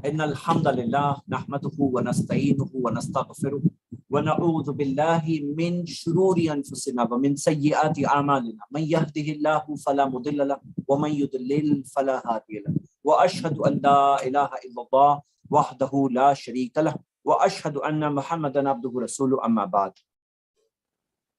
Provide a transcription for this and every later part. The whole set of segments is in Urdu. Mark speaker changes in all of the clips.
Speaker 1: innal hamdalillah nahmaduhu wa nasta'inuhu wa nastaghfiruh wa na'udhu billahi min shururi anfusina wa min sayyiati a'malina man yahdihillahu fala mudilla lahu wa man yudlil fala hadiya lahu wa ashhadu an la ilaha illallah wahdahu la sharika lahu wa ashhadu anna muhammadan abduhu rasuluhu amma ba'd.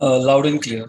Speaker 2: Loud and clear.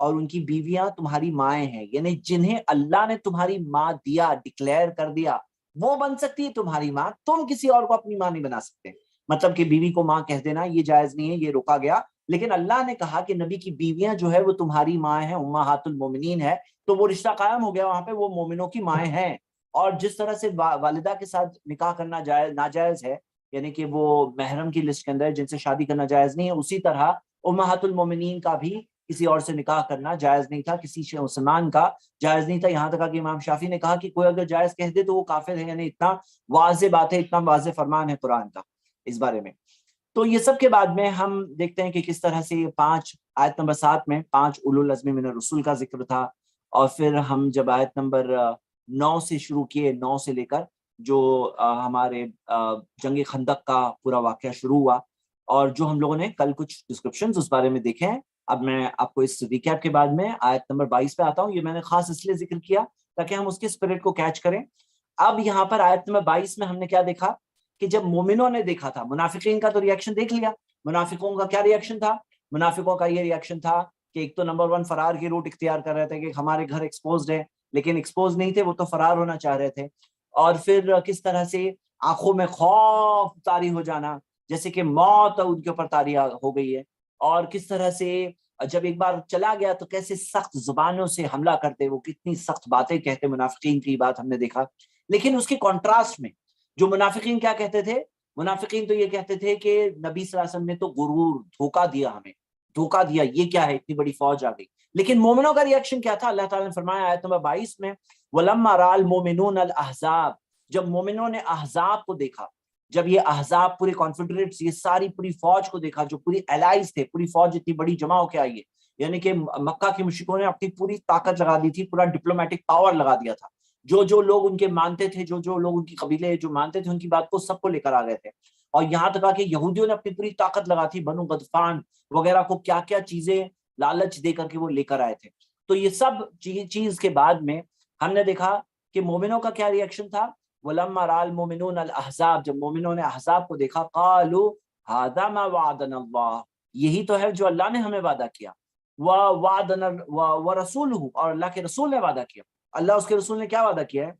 Speaker 1: اور ان کی بیویاں تمہاری مائیں ہیں، یعنی جنہیں اللہ نے تمہاری ماں دیا، ڈکلیئر کر دیا، وہ بن سکتی ہے تمہاری ماں، تم کسی اور کو اپنی ماں نہیں بنا سکتے۔ مطلب کہ بیوی کو ماں کہہ دینا یہ جائز نہیں ہے، یہ روکا گیا، لیکن اللہ نے کہا کہ نبی کی بیویاں جو ہے وہ تمہاری ماں ہیں، امہات المومنین ہے، تو وہ رشتہ قائم ہو گیا وہاں پہ، وہ مومنوں کی مائیں ہیں۔ اور جس طرح سے والدہ کے ساتھ نکاح کرنا ناجائز ہے، یعنی کہ وہ محرم کی لسٹ کے اندر جن سے شادی کرنا جائز نہیں ہے، اسی طرح امہات المومنین کا بھی کسی اور سے نکاح کرنا جائز نہیں تھا، کسی مسلمان کا جائز نہیں تھا۔ یہاں تک کہ امام شافعی نے کہا کہ کوئی اگر جائز کہہ دے تو وہ کافر ہے، یعنی اتنا واضح بات ہے، اتنا واضح فرمان ہے قرآن کا اس بارے میں۔ تو یہ سب کے بعد میں ہم دیکھتے ہیں کہ کس طرح سے آیت نمبر 7 میں 5 اولو العزم من الرسول کا ذکر تھا، اور پھر ہم جب آیت نمبر 9 سے شروع کیے، 9 سے لے کر جو ہمارے جنگ خندق کا پورا واقعہ شروع ہوا، اور جو ہم لوگوں نے کل کچھ ڈسکرپشنز اس بارے میں دیکھے ہیں۔ اب میں آپ کو اس ریکیپ کے بعد میں آیت نمبر 22 پہ آتا ہوں، یہ میں نے خاص اس لیے ذکر کیا تاکہ ہم اس کے اسپرٹ کو کیچ کریں۔ اب یہاں پر آیت نمبر 22 میں ہم نے کیا دیکھا کہ جب مومنوں نے دیکھا تھا، منافقین کا تو ریاکشن دیکھ لیا۔ منافقوں کا کیا ریاکشن تھا؟ منافقوں کا یہ ریاکشن تھا کہ ایک تو نمبر 1 فرار کی روٹ اختیار کر رہے تھے کہ ہمارے گھر ایکسپوزڈ ہے، لیکن ایکسپوز نہیں تھے، وہ تو فرار ہونا چاہ رہے تھے۔ اور پھر کس طرح سے آنکھوں میں خوف طاری ہو جانا، جیسے کہ موت ان کے اوپر طاری ہو گئی ہے، اور کس طرح سے جب ایک بار چلا گیا تو کیسے سخت زبانوں سے حملہ کرتے، وہ کتنی سخت باتیں کہتے، منافقین کی بات ہم نے دیکھا۔ لیکن اس کے کانٹراسٹ میں جو منافقین کیا کہتے تھے؟ منافقین تو یہ کہتے تھے کہ نبی صلی اللہ علیہ وسلم نے تو غرور، دھوکہ دیا، ہمیں دھوکہ دیا، یہ کیا ہے، اتنی بڑی فوج آ گئی۔ لیکن مومنوں کا ریاکشن کیا تھا؟ اللہ تعالیٰ نے فرمایا آیت نمبر 22 میں، وَلَمَّا رَأَى الْمُؤْمِنُونَ الْأَحْزَابَ، جب مومنوں نے احزاب کو دیکھا، جب یہ احزاب پورے کانفیڈریٹس، یہ ساری پوری فوج کو دیکھا جو پوری الائز تھے، پوری فوج اتنی بڑی جمع ہو کے آئی ہے، یعنی کہ مکہ کے مشرکوں نے اپنی پوری طاقت لگا دی تھی، پورا ڈپلومیٹک پاور لگا دیا تھا، جو لوگ ان کے مانتے تھے، جو لوگ ان کی قبیلے جو مانتے تھے ان کی بات کو، سب کو لے کر آ گئے تھے۔ اور یہاں تک کہ یہودیوں نے اپنی پوری طاقت لگا تھی، بنو غطفان وغیرہ کو کیا کیا چیزیں لالچ دے کر کے وہ لے کر آئے تھے۔ تو یہ سب چیز کے بعد میں ہم نے دیکھا کہ مومنوں کا کیا ریاکشن تھا؟ وَلَمَّا رَأَى الْمُؤْمِنُونَ الْأَحْزَابَ، جب مومنوں نے احزاب کو دیکھا، قَالُوا هَذَا مَا وَعَدَنَا اللَّهُ، یہی تو ہے جو اللہ نے ہمیں وعدہ کیا، وَرَسُولُهُ، اور اللہ کے رسول نے وعدہ کیا۔ اللہ اس کے رسول نے کیا وعدہ کیا ہے؟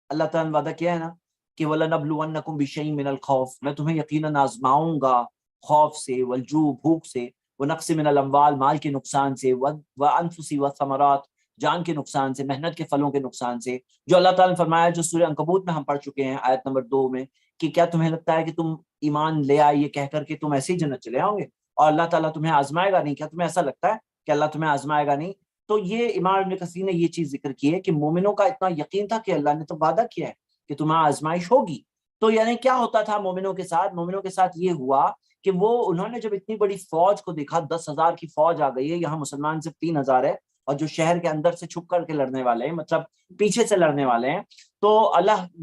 Speaker 1: اللہ تعالیٰ نے وعدہ کیا ہے نا کہ وَلَنَبْلُوَنَّكُمْ بِشَيْءٍ مِّنَ الْخَوْفِ، میں تمہیں یقیناً آزماؤں گا خوف سے، والجوع، بھوک سے، وَنَقْصٍ مِّنَ الْأَمْوَالِ، مال کے نقصان سے، وَأَنفُسِ وَالثَّمَرَاتِ، جان کے نقصان سے، محنت کے پھلوں کے نقصان سے، جو اللہ تعالیٰ نے فرمایا، جو سورہ عنکبوت میں ہم پڑھ چکے ہیں آیت نمبر 2 میں، کہ کیا تمہیں لگتا ہے کہ تم ایمان لے آئے یہ کہہ کر کے تم ایسے ہی جنت چلے آؤ گے اور اللہ تعالیٰ تمہیں آزمائے گا نہیں؟ کیا تمہیں ایسا لگتا ہے کہ اللہ تمہیں آزمائے گا نہیں؟ تو یہ امام ابن کثیر نے یہ چیز ذکر کی ہے کہ مومنوں کا اتنا یقین تھا کہ اللہ نے تو وعدہ کیا ہے کہ تمہیں آزمائش ہوگی۔ تو یعنی کیا ہوتا تھا مومنوں کے ساتھ؟ مومنوں کے ساتھ یہ ہوا کہ انہوں نے جب اتنی بڑی فوج کو دیکھا، 10,000 کی فوج آ گئی ہے، یہاں مسلمان صرف 3,000 ہے، اور جو شہر کے اندر سے چھپ کر کے لڑنے والے ہیں، مطلب پیچھے سے لڑنے والے ہیں، تو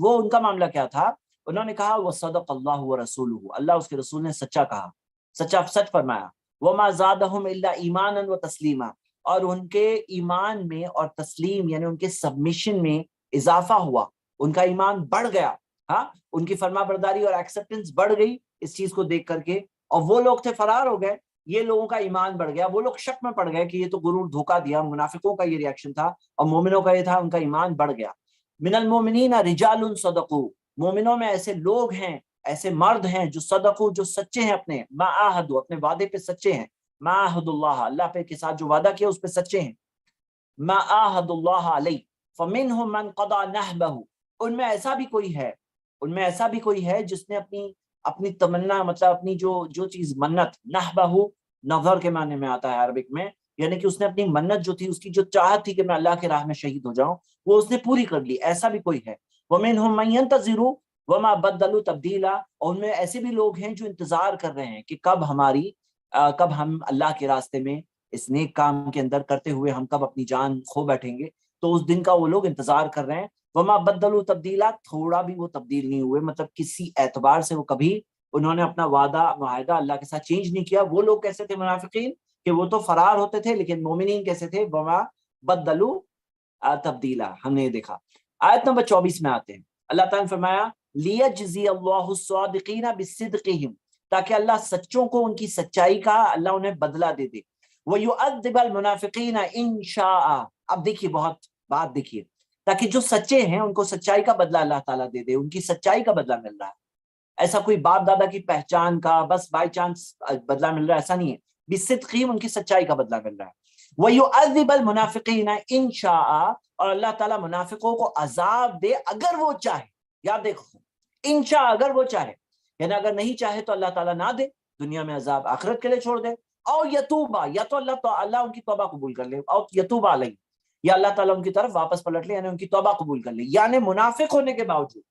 Speaker 1: وہ ان کا معاملہ کیا تھا؟ انہوں نے کہا وَصَدَقَ اللَّهُ وَرَسُولُهُ، اللہ اس کے رسول نے سچا کہا، سچ فرمایا، وَمَا زَادَهُمْ إِلَّا إِيمَانًا وَتَسْلِيمًا، اور ان کے ایمان میں اور تسلیم یعنی ان کے سبمیشن میں اضافہ ہوا، ان کا ایمان بڑھ گیا، ہاں، ان کی فرما برداری اور ایکسپٹنس بڑھ گئی اس چیز کو دیکھ کر کے، اور وہ لوگ تھے فرار ہو گئے، یہ لوگوں کا ایمان بڑھ گیا، وہ لوگ شک میں پڑ گئے کہ یہ تو غرور، دھوکہ دیا۔ منافقوں کا یہ ریاکشن تھا، اور مومنوں کا یہ تھا، ان کا ایمان بڑھ گیا۔ من المومنین رجال صدقوا، مومنوں میں ایسے لوگ ہیں، ایسے مرد ہیں جو صدقوا، جو سچے ہیں، اپنے ما عاہدوا، اپنے وعدے پہ سچے ہیں، ما عاہد اللہ، اللہ پہ کے ساتھ جو وعدہ کیا اس پہ سچے ہیں، ما عاہد اللہ علیہ، فمنہم من قضى نحبہ، ان میں ایسا بھی کوئی ہے جس نے اپنی تمنا، مطلب اپنی جو چیز منت، نحبہ نظر کے معنی میں آتا ہے عربک میں، یعنی کہ اس نے اپنی منت جو تھی، اس کی جو چاہت تھی کہ میں اللہ کے راہ میں شہید ہو جاؤں، وہ اس نے پوری کر لی، ایسا بھی کوئی ہے۔ وَمِنْهُمْ مَنْ يَنْتَظِرُ وَمَا بَدَّلُوا تَبْدِيلًا، اور ان میں ایسے بھی لوگ ہیں جو انتظار کر رہے ہیں کہ کب ہم اللہ کے راستے میں اس نیک کام کے اندر کرتے ہوئے ہم کب اپنی جان کھو بیٹھیں گے، تو اس دن کا وہ لوگ انتظار کر رہے ہیں۔ وما بدلوا تبدیلا، تھوڑا بھی وہ تبدیل نہیں ہوئے، مطلب کسی اعتبار سے وہ کبھی انہوں نے اپنا وعدہ معاہدہ اللہ کے ساتھ چینج نہیں کیا۔ وہ لوگ کیسے تھے منافقین کہ وہ تو فرار ہوتے تھے، لیکن مومنین کیسے تھے؟ وما بدلوا تبدیلا، ہم نے یہ دیکھا۔ آیت نمبر 24 میں آتے ہیں، اللہ تعالیٰ نے فرمایا لیجزی اللہ الصادقین بصدقہم، تاکہ اللہ سچوں کو ان کی سچائی کا اللہ انہیں بدلہ دے دے۔ وَيُعَذِّبَ الْمُنَافِقِينَ إِن شَاءَ. اب دیکھیے بہت بات دیکھیے، تاکہ جو سچے ہیں ان کو سچائی کا بدلہ اللہ تعالیٰ دے دے، ان کی سچائی کا بدلہ مل رہا ہے. ایسا کوئی باپ دادا کی پہچان کا بس بائی چانس بدلہ مل رہا ہے، ایسا نہیں ہے. بِصِدْقِهِمْ ان کی سچائی کا بدلہ مل رہا ہے. وَيُعَذِّبَ الْمُنَافِقِينَ إِن شَاءَ، اور اللہ تعالیٰ منافقوں کو عذاب دے اگر وہ چاہے. یاد دیکھو، ان شاء اگر وہ چاہے، یعنی اگر نہیں چاہے تو اللہ تعالیٰ نہ دے، دنیا میں عذاب آخرت کے لیے چھوڑ دے. او یتوبا، یا تو اللہ ان کی توبہ قبول کر لے، او یتوبا علیہ، یا اللہ تعالیٰ ان کی طرف واپس پلٹ لے، یعنی ان کی توبہ قبول کر لے. یعنی منافق ہونے کے باوجود،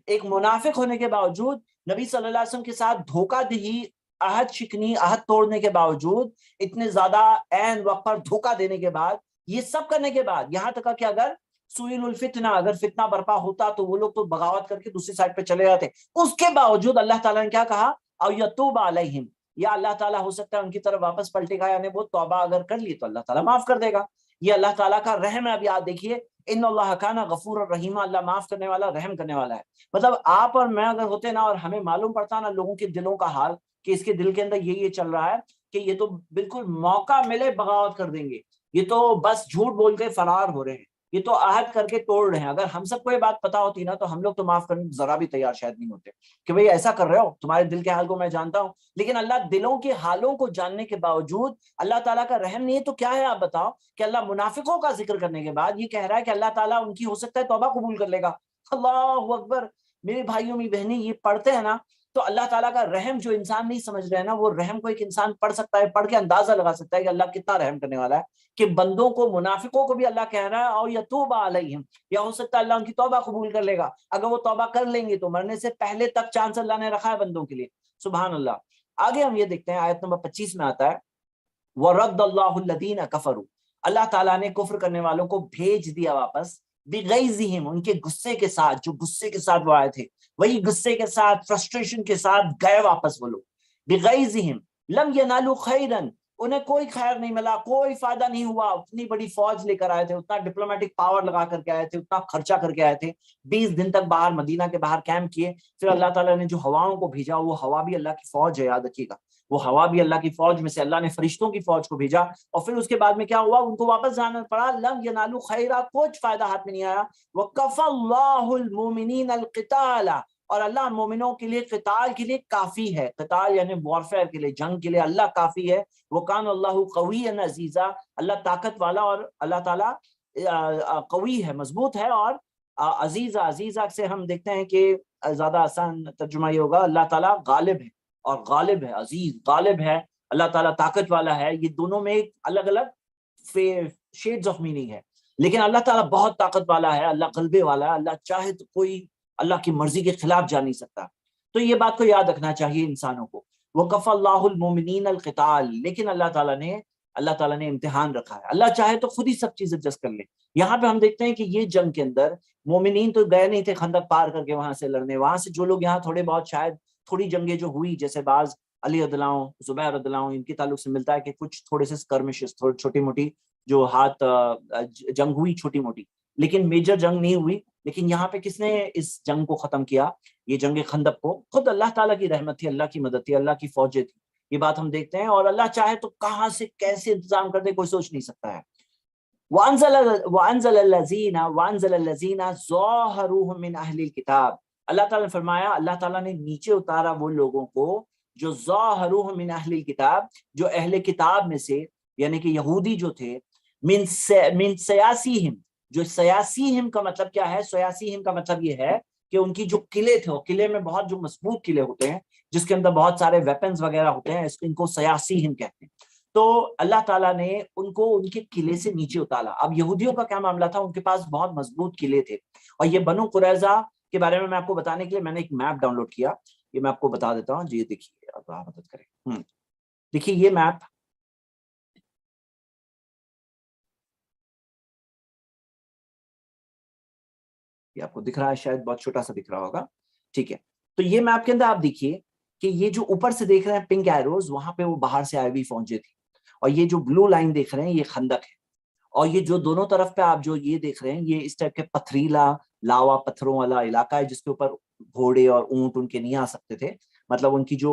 Speaker 1: ایک منافق ہونے کے باوجود، نبی صلی اللہ علیہ وسلم کے ساتھ دھوکہ دہی، عہد شکنی، عہد توڑنے کے باوجود، اتنے زیادہ عین وقت پر دھوکہ دینے کے بعد، یہ سب کرنے کے بعد، یہاں تک کہ اگر سوئل الفتنہ، اگر فتنہ برپا ہوتا تو وہ لوگ تو بغاوت کر کے دوسری سائڈ پہ چلے جاتے، اس کے باوجود اللہ تعالیٰ نے کیا کہا؟ او یتوب علیہم، یا اللہ تعالیٰ ہو سکتا ہے ان کی طرف واپس پلٹے گا، یعنی وہ توبہ اگر کر لی تو اللہ تعالیٰ معاف کر دے گا. یہ اللہ تعالیٰ کا رحم ہے. اب آپ دیکھیے، ان اللہ کان غفور الرحیم، اللہ معاف کرنے والا، رحم کرنے والا ہے. مطلب آپ اور میں اگر ہوتے نا، اور ہمیں معلوم پڑتا نا لوگوں کے دلوں کا حال، کہ اس کے دل کے اندر یہ چل رہا ہے کہ یہ تو بالکل موقع ملے بغاوت کر دیں گے، یہ تو بس جھوٹ بول کے فرار ہو رہے ہیں، یہ تو عہد کر کے توڑ رہے ہیں. اگر ہم سب کو یہ بات پتا ہوتی نا تو ہم لوگ تو معاف کرنے ذرا بھی تیار شاید نہیں ہوتے کہ بھئی ایسا کر رہے ہو، تمہارے دل کے حال کو میں جانتا ہوں. لیکن اللہ دلوں کے حالوں کو جاننے کے باوجود اللہ تعالیٰ کا رحم نہیں ہے تو کیا ہے؟ آپ بتاؤ کہ اللہ منافقوں کا ذکر کرنے کے بعد یہ کہہ رہا ہے کہ اللہ تعالیٰ ان کی ہو سکتا ہے توبہ قبول کر لے گا. اللہ اکبر. میرے بھائیوں میری بہنیں، یہ پڑھتے ہیں نا تو اللہ تعالیٰ کا رحم جو انسان نہیں سمجھ رہے ہیں نا، وہ رحم کو ایک انسان پڑھ سکتا ہے، پڑھ کے اندازہ لگا سکتا ہے کہ اللہ کتنا رحم کرنے والا ہے، کہ بندوں کو، منافقوں کو بھی اللہ کہہ رہا ہے او یتوب علیہم، یا ہو سکتا ہے اللہ ان کی توبہ قبول کر لے گا. اگر وہ توبہ کر لیں گے تو مرنے سے پہلے تک چانس اللہ نے رکھا ہے بندوں کے لیے. سبحان اللہ. آگے ہم یہ دیکھتے ہیں، آیت نمبر 25 میں آتا ہے وَرَدَّ اللَّهُ الَّذِينَ كَفَرُوا، اللہ تعالیٰ نے کفر کرنے والوں کو بھیج دیا واپس، بِغَيْظِهِمْ، ان کے غصے کے ساتھ، جو غصے کے ساتھ وہ آئے تھے وہی غصے کے ساتھ، فرسٹریشن کے ساتھ گئے واپس وہ لوگ. بِغَيْظِهِمْ لَمْ يَنَالُوا خَيْرًا، انہیں کوئی خیر نہیں ملا، کوئی فائدہ نہیں ہوا. اتنی بڑی فوج لے کر آئے تھے، اتنا ڈپلومیٹک پاور لگا کر کے آئے تھے، اتنا خرچہ کر کے آئے تھے، 20 دن تک باہر مدینہ کے باہر کیمپ کیے. پھر اللہ تعالیٰ نے جو ہواؤں کو بھیجا، وہ ہوا بھی اللہ کی فوج ہے، یاد رکھیے گا، وہ ہوا بھی اللہ کی فوج میں سے، اللہ نے فرشتوں کی فوج کو بھیجا. اور پھر اس کے بعد میں کیا ہوا؟ ان کو واپس جانا پڑا. لم ینالوا خیرا، کچھ فائدہ ہاتھ میں نہیں آیا. وکفى اللہ المؤمنین القتال، اور اللہ مومنوں کے لیے قتال کے لیے کافی ہے. قتال یعنی وارفیئر کے لیے، جنگ کے لیے اللہ کافی ہے. وکان اللہ قویا عزیزا، اللہ طاقت والا، اور اللہ تعالیٰ قوی ہے، مضبوط ہے. اور عزیزہ، عزیزہ سے ہم دیکھتے ہیں کہ زیادہ آسان ترجمہ یہ ہوگا اللہ تعالیٰ غالب ہے، اور غالب ہے، عزیز غالب ہے، اللہ تعالیٰ طاقت والا ہے. یہ دونوں میں ایک الگ الگ شیڈز آف میننگ ہے، لیکن اللہ تعالیٰ بہت طاقت والا ہے، اللہ غلبے والا ہے. اللہ چاہے تو کوئی اللہ کی مرضی کے خلاف جا نہیں سکتا. تو یہ بات کو یاد رکھنا چاہیے انسانوں کو. وَكَفَى اللَّهُ الْمُؤْمِنِينَ الْقِتَالَ، لیکن اللہ تعالیٰ نے امتحان رکھا ہے. اللہ چاہے تو خود ہی سب چیز ایڈجسٹ کر لے. یہاں پہ ہم دیکھتے ہیں کہ یہ جنگ کے اندر مومنین تو گئے نہیں تھے خندق پار کر کے وہاں سے لڑنے. وہاں سے جو لوگ یہاں تھوڑے بہت شاید تھوڑی جنگیں جو ہوئی، جیسے بعض علی رضی اللہ عنہ، زبیر رضی اللہ عنہ، ان کے تعلق سے ملتا ہے کہ کچھ تھوڑے سے اسکرمشز، چھوٹی موٹی جو ہاتھ جنگ ہوئی چھوٹی موٹی، لیکن میجر جنگ نہیں ہوئی. لیکن یہاں پہ کس نے اس جنگ کو ختم کیا؟ یہ جنگ خندق کو خود اللہ تعالیٰ کی رحمت تھی، اللہ کی مدد تھی، اللہ کی فوجیں تھی. یہ بات ہم دیکھتے ہیں. اور اللہ چاہے تو کہاں سے کیسے انتظام کر دے کوئی سوچ نہیں سکتا ہے. وَأَنزَلَ الَّذِينَ ظَاهَرُوهُم مِّنْ أَهْلِ الْكِتَابِ، اللہ تعالیٰ نے فرمایا، اللہ تعالیٰ نے نیچے اتارا وہ لوگوں کو جو ظَاهَرُوهُم مِّنْ أَهْلِ الْكِتَابِ، جو اہل کتاب میں سے، یعنی کہ یہودی جو تھے، من سیاسیہم، جو سیاسیہم کا مطلب کیا ہے؟ سیاسیہم کا مطلب یہ ہے کہ ان کی جو قلعے تھے، وہ قلعے میں بہت جو مضبوط قلعے ہوتے ہیں جس کے اندر بہت سارے ویپنز وغیرہ ہوتے ہیں، ان کو سیاسیہم کہتے ہیں. تو اللہ تعالیٰ نے ان کو ان کے قلعے سے نیچے اتارا. اب یہودیوں کا کیا معاملہ تھا؟ ان کے پاس بہت مضبوط قلعے تھے. اور یہ بنو قریظہ کے بارے میں آپ کو بتانے کے لیے میں نے ایک میپ ڈاؤن لوڈ کیا، یہ میں آپ کو بتا دیتا ہوں. جی دیکھیے، اب آپ مدد کریں. دیکھیے یہ میپ، یہ آپ کو دکھ رہا ہے، شاید بہت چھوٹا سا دکھ رہا ہوگا. ٹھیک ہے، تو یہ میپ کے اندر آپ دیکھیے کہ یہ جو اوپر سے دیکھ رہے ہیں پنک ایروز، وہاں پہ وہ باہر سے آئی ہوئی فوجیں تھی. اور یہ جو بلو لائن دیکھ رہے ہیں یہ خندق ہے. اور یہ جو دونوں طرف پہ آپ جو یہ دیکھ رہے ہیں، یہ اس ٹائپ کے پتھریلا لاوا پتھروں والا علاقہ ہے جس کے اوپر گھوڑے اور اونٹ ان کے نہیں آ سکتے تھے. مطلب ان کی جو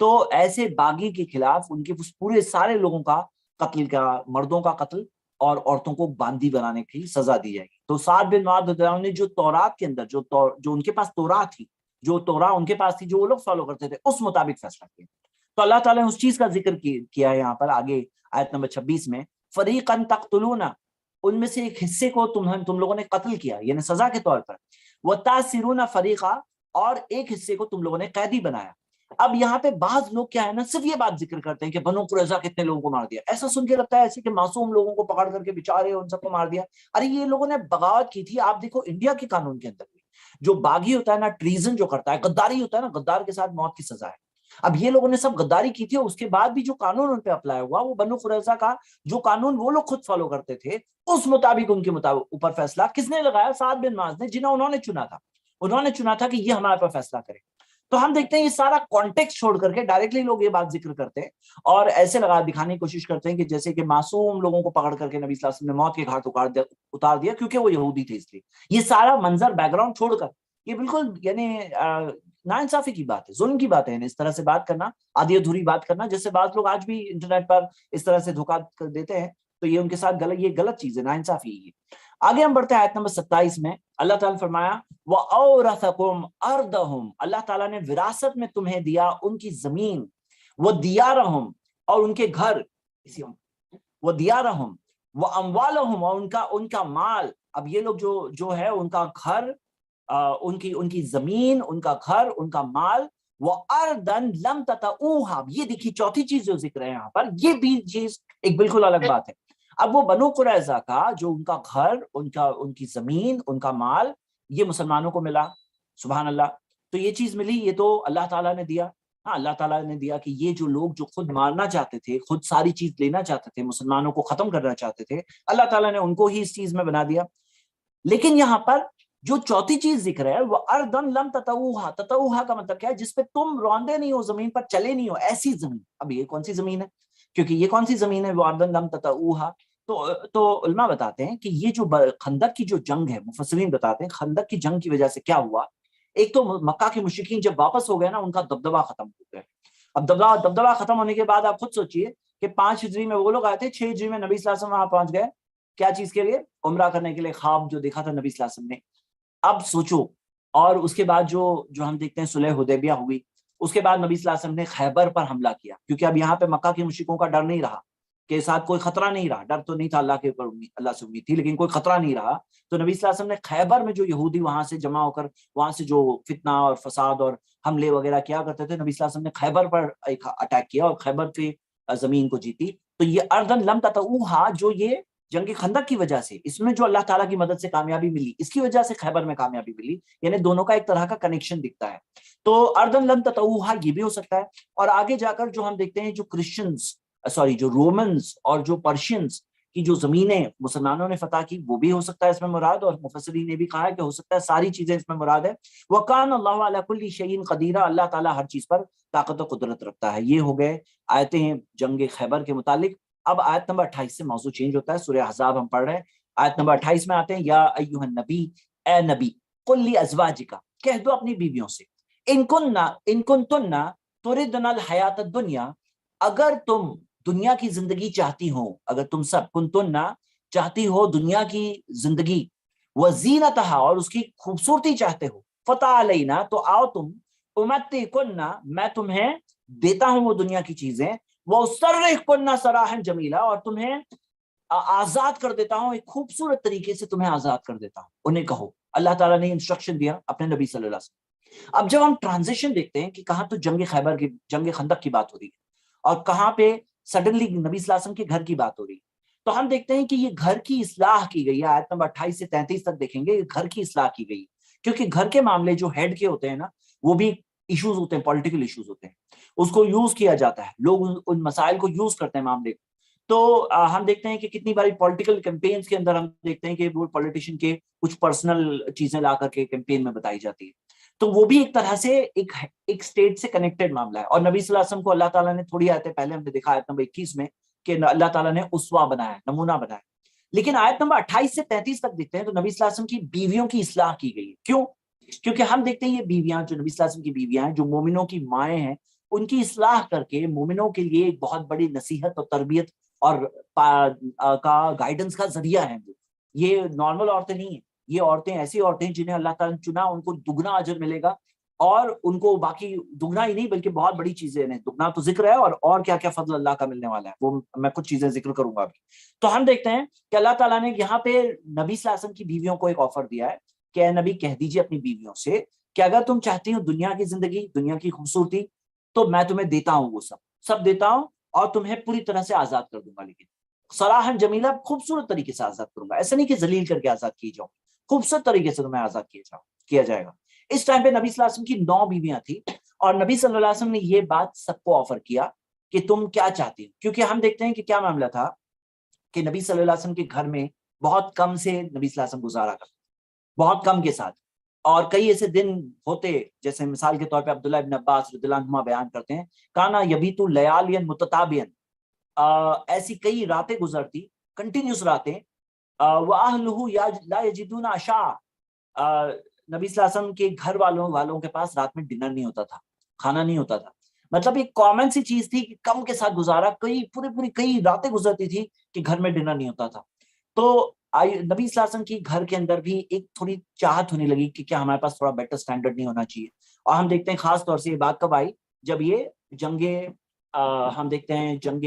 Speaker 1: تو ایسے باغی کے خلاف ان کے پورے سارے لوگوں کا قتل کا، مردوں کا قتل اور عورتوں کو باندی بنانے کی سزا دی جائے گی۔ تو سعد بن معاذ نے جو تورات کے اندر جو ان کے پاس تورات تھی، جو تورا ان کے پاس تھی، جو وہ لوگ فالو کرتے تھے، اس مطابق فیصلہ کیا۔ تو اللہ تعالیٰ نے اس چیز کا ذکر کیا ہے یہاں پر آگے آیت نمبر 26 میں، فریقاً تقتلون، ان میں سے ایک حصے کو تم لوگوں نے قتل کیا یعنی سزا کے طور پر، وتاسرون فریقا، اور ایک حصے کو تم لوگوں نے قیدی بنایا۔ اب یہاں پہ بعض لوگ کیا ہے نا، صرف یہ بات ذکر کرتے ہیں کہ بنو قریظہ کتنے لوگوں کو مار دیا، ایسا سن کے لگتا ہے ایسے کہ معصوم لوگوں کو پکڑ کر کے بےچارے ان سب کو مار دیا۔ ارے یہ لوگوں نے بغاوت کی تھی۔ آپ دیکھو انڈیا کے قانون کے اندر بھی جو باغی ہوتا ہے نا، ٹریزن جو کرتا ہے، غداری ہوتا ہے نا، غدار کے ساتھ موت کی سزا ہے۔ اب یہ لوگوں نے سب غداری کی تھی، اور اس کے بعد بھی جو قانون ان پہ اپلائی ہوا، وہ بنو قریظہ کا جو قانون وہ لوگ خود فالو کرتے تھے، اس مطابق ان کے مطابق اوپر فیصلہ کس نے لگایا؟ سعد بن معاذ نے، جنہیں انہوں نے چنا تھا۔ انہوں نے چنا تھا کہ یہ ہمارے پر فیصلہ کرے۔ تو ہم دیکھتے ہیں یہ سارا کانٹیکسٹ چھوڑ کر کے ڈائریکٹلی لوگ یہ بات ذکر کرتے ہیں اور ایسے دکھانے کی کوشش کرتے ہیں کہ جیسے کہ معصوم لوگوں کو پکڑ کر کے نبی صلی اللہ علیہ وسلم نے موت کے گھاٹ اتار دیا کیونکہ وہ یہودی تھے۔ اس لیے یہ سارا منظر بیک گراؤنڈ چھوڑ کر یہ بالکل یعنی ناانصافی کی بات ہے، ظلم کی بات ہے، اس طرح سے بات کرنا، آدھی ادھوری بات کرنا، جیسے بعض لوگ آج بھی انٹرنیٹ پر اس طرح سے دھوکہ دیتے ہیں، تو یہ ان کے ساتھ یہ غلط چیز ہے، ناانصافی ہے۔ آگے ہم بڑھتے ہیں آیت نمبر 27 میں، اللہ تعالیٰ نے فرمایا وَأَوْرَثَكُمْ أَرْضَهُمْ، اللہ تعالیٰ نے وراثت میں تمہیں دیا ان کی زمین، وَدِيَارَهُمْ، اور ان کے گھر، وَدِيَارَهُمْ وَأَمْوَالَهُمْ، اور ان کا مال۔ اب یہ لوگ جو ہے ان کا گھر، ان کی زمین، ان کا گھر، ان کا مال، وَأَرْضًا لَمْ تَطَئُوهَا، یہ دیکھیے چوتھی چیز جو ذکر ہے یہاں پر، یہ بھی چیز ایک بالکل الگ بات ہے۔ اب وہ بنو قریظہ کا جو ان کا گھر، ان کی زمین، ان کا مال، یہ مسلمانوں کو ملا، سبحان اللہ۔ تو یہ چیز ملی، یہ تو اللہ تعالیٰ نے دیا۔ ہاں، اللہ تعالیٰ نے دیا کہ یہ جو لوگ جو خود مارنا چاہتے تھے، خود ساری چیز لینا چاہتے تھے، مسلمانوں کو ختم کرنا چاہتے تھے، اللہ تعالیٰ نے ان کو ہی اس چیز میں بنا دیا۔ لیکن یہاں پر جو چوتھی چیز ذکر ہے وہ اردن لم تطؤھا، تطؤھا کا مطلب کیا ہے؟ جس پہ تم روندے نہیں ہو، زمین پر چلے نہیں ہو، ایسی زمین۔ اب یہ کون سی زمین ہے؟ کیونکہ یہ کون سی زمین ہے وہ اردن لم تطؤھا؟ تو علماء بتاتے ہیں کہ یہ جو خندق کی جو جنگ ہے، مفسرین بتاتے ہیں خندق کی جنگ کی وجہ سے کیا ہوا، ایک تو مکہ کے مشرکین جب واپس ہو گئے نا، ان کا دبدبہ ختم ہو گیا۔ اب دبدبہ ختم ہونے کے بعد آپ خود سوچئے کہ 5 ہجری میں وہ لوگ آئے تھے، 6 ہجری میں نبی صلی اللہ علیہ وسلم وہاں پہنچ گئے، کیا چیز کے لیے؟ عمرہ کرنے کے لیے، خواب جو دیکھا تھا نبی صلی اللہ علیہ وسلم نے۔ اب سوچو، اور اس کے بعد جو ہم دیکھتے ہیں صلح حدیبیہ ہوئی، اس کے بعد نبی صلی اللہ علیہ وسلم نے خیبر پر حملہ کیا، کیونکہ اب یہاں پہ مکہ کے مشرکوں کا ڈر نہیں رہا، کے ساتھ کوئی خطرہ نہیں رہا، ڈر تو نہیں تھا، اللہ کے اوپر اللہ سے امید تھی، لیکن کوئی خطرہ نہیں رہا۔ تو نبی صلی اللہ علیہ وسلم نے خیبر میں جو یہودی وہاں سے جمع ہو کر وہاں سے جو فتنہ اور فساد اور حملے وغیرہ کیا کرتے تھے، نبی صلی اللہ علیہ وسلم نے خیبر پر ایک اٹیک کیا اور خیبر کی زمین کو جیتی۔ تو یہ اردن لم تطؤھا، جو یہ جنگ خندق کی وجہ سے، اس میں جو اللہ تعالیٰ کی مدد سے کامیابی ملی، اس کی وجہ سے خیبر میں کامیابی ملی، یعنی دونوں کا ایک طرح کا کنیکشن دکھتا ہے۔ تو اردن لم تطؤھا یہ بھی ہو سکتا ہے، اور آگے جا کر جو ہم دیکھتے ہیں جو رومنز اور جو پرشینز کی جو زمینیں مسلمانوں نے فتح کی، وہ بھی ہو سکتا ہے اس میں مراد، اور مفسرین نے بھی کہا ہے کہ ہو سکتا ہے ساری چیزیں اس میں مراد ہے۔ وَكَانَ اللَّهُ عَلَى كُلِّ شَيْءٍ قَدِيرًا، اللہ تعالیٰ ہر چیز پر طاقت و قدرت رکھتا ہے۔ یہ ہو گئے آیتیں جنگ خیبر کے متعلق۔ اب آیت نمبر 28 سے موضوع چینج ہوتا ہے، سورہ احزاب ہم پڑھ رہے ہیں، آیت نمبر 28 میں آتے ہیں، یا ایھا النبی، اے نبی، قل لازواجک، کہہ دو اپنی بیویوں سے، ان کنتن تردن الحیات الدنیا، اگر تم دنیا کی زندگی چاہتی ہو، اگر تم سب کنتن چاہتی ہو دنیا کی زندگی، وزینتہا، اور اس کی خوبصورتی چاہتے ہو، فتعالینا، تو آؤ تم، امتعکن، میں تمہیں دیتا ہوں وہ دنیا کی چیزیں، وَأُسَرِّحْكُنَّ سَرَاحًا جَمِيلًا، اور تمہیں آزاد کر دیتا ہوں، ایک خوبصورت طریقے سے تمہیں آزاد کر دیتا ہوں۔ انہیں کہو، اللہ تعالیٰ نے انسٹرکشن دیا اپنے نبی صلی اللہ علیہ وسلم۔ اب جب ہم ٹرانزیشن دیکھتے ہیں کہ کہاں تو جنگ خندق کی بات ہو رہی ہے، اور کہاں پہ سڈنلی نبی صلی اللہ علیہ وسلم کے گھر کی بات ہو رہی ہے، تو ہم دیکھتے ہیں کہ یہ گھر کی اصلاح کی گئی ہے۔ آیت نمبر 28 سے 33 تک دیکھیں گے، یہ گھر کی اصلاح کی گئی، کیونکہ گھر کے معاملے جو ہیڈ کے ہوتے ہیں نا، وہ بھی ایشوز ہوتے ہیں، پولیٹیکل ایشوز ہوتے ہیں، اس کو یوز کیا جاتا ہے، لوگ ان مسائل کو یوز کرتے ہیں معاملے کو۔ تو ہم دیکھتے ہیں کہ کتنی باری پولیٹیکل کیمپینز کے اندر ہم دیکھتے ہیں کہ وہ پولیٹیشین کے کچھ پرسنل چیزیں لا کر کے کیمپین میں بتائی جاتی ہے، تو وہ بھی ایک طرح سے ایک سٹیٹ سے کنیکٹڈ معاملہ ہے۔ اور نبی صلی اللہ علیہ وسلم کو اللہ تعالیٰ نے تھوڑی آیتیں پہلے ہم نے دیکھا آیت نمبر 21 میں کہ اللہ تعالیٰ نے اسوہ بنایا، نمونہ بنایا، لیکن آیت نمبر 28 سے 33 تک دیکھتے ہیں تو نبی صلی اللہ علیہ وسلم کی بیویوں کی اصلاح کی گئی ہے۔ کیوں؟ کیونکہ ہم دیکھتے ہیں یہ بیویاں جو نبی صلی اللہ علیہ وسلم کی بیویاں ہیں، جو مومنوں کی مائیں ہیں، ان کی اصلاح کر کے مومنوں کے لیے ایک بہت بڑی نصیحت اور تربیت اور کا گائیڈنس کا ذریعہ ہے. یہ نارمل عورتیں نہیں ہیں، یہ عورتیں ایسی عورتیں جنہیں اللہ تعالیٰ نے چنا، ان کو دگنا اجر ملے گا، اور ان کو باقی دگنا ہی نہیں بلکہ بہت بڑی چیزیں ہیں. دگنا تو ذکر ہے، اور کیا کیا فضل اللہ کا ملنے والا ہے وہ میں کچھ چیزیں ذکر کروں گا ابھی. تو ہم دیکھتے ہیں کہ اللہ تعالیٰ نے یہاں پہ نبی صلی اللہ علیہ وسلم کی بیویوں کو ایک آفر دیا ہے کہ اے نبی کہہ دیجیے اپنی بیویوں سے کہ اگر تم چاہتی ہو دنیا کی زندگی، دنیا کی خوبصورتی، تو میں تمہیں دیتا ہوں، وہ سب دیتا ہوں، اور تمہیں پوری طرح سے آزاد کر دوں گا. لیکن صراحً جمیلہ، خوبصورت طریقے سے آزاد کروں گا. ایسا نہیں کہ ذلیل کر کے آزاد کیے جاؤ، خوبصورت طریقے سے تمہیں آزاد کیا جائے گا. اس ٹائم پہ نبی صلی اللہ علیہ وسلم کی 9 بیویاں تھیں، اور نبی صلی اللہ علیہ وسلم نے یہ بات سب کو آفر کیا کہ تم کیا چاہتے ہو. کیونکہ ہم دیکھتے ہیں کہ کیا معاملہ تھا کہ نبی صلی اللہ علیہ وسلم کے گھر میں بہت کم سے نبی صلی اللہ علیہ وسلم گزارا کرتے، بہت کم کے ساتھ. اور کئی ایسے دن ہوتے، جیسے مثال کے طور پہ عبداللہ ابن عباس رضی اللہ عنہما بیان کرتے ہیں، کانا یبیت لیالیا متتابعا، ایسی کئی راتیں گزرتی، کنٹینیوس راتیں. وَأَهْلُهُ لَا يَجِدُونَ عَشَاءً، نبی صلی اللہ علیہ وسلم کے گھر والوں کے پاس رات میں ڈنر نہیں ہوتا تھا، کھانا نہیں ہوتا تھا. مطلب ایک کامن سی چیز تھی کہ کم کے ساتھ گزارا، کئی راتیں گزرتی تھی کہ گھر میں ڈنر نہیں ہوتا تھا. تو نبی صلی اللہ علیہ وسلم کی گھر کے اندر بھی ایک تھوڑی چاہت ہونے لگی کہ کیا ہمارے پاس تھوڑا بیٹر سٹینڈرڈ نہیں ہونا چاہیے. اور ہم دیکھتے ہیں خاص طور سے یہ بات کب آئی، جب یہ ہم دیکھتے ہیں جنگ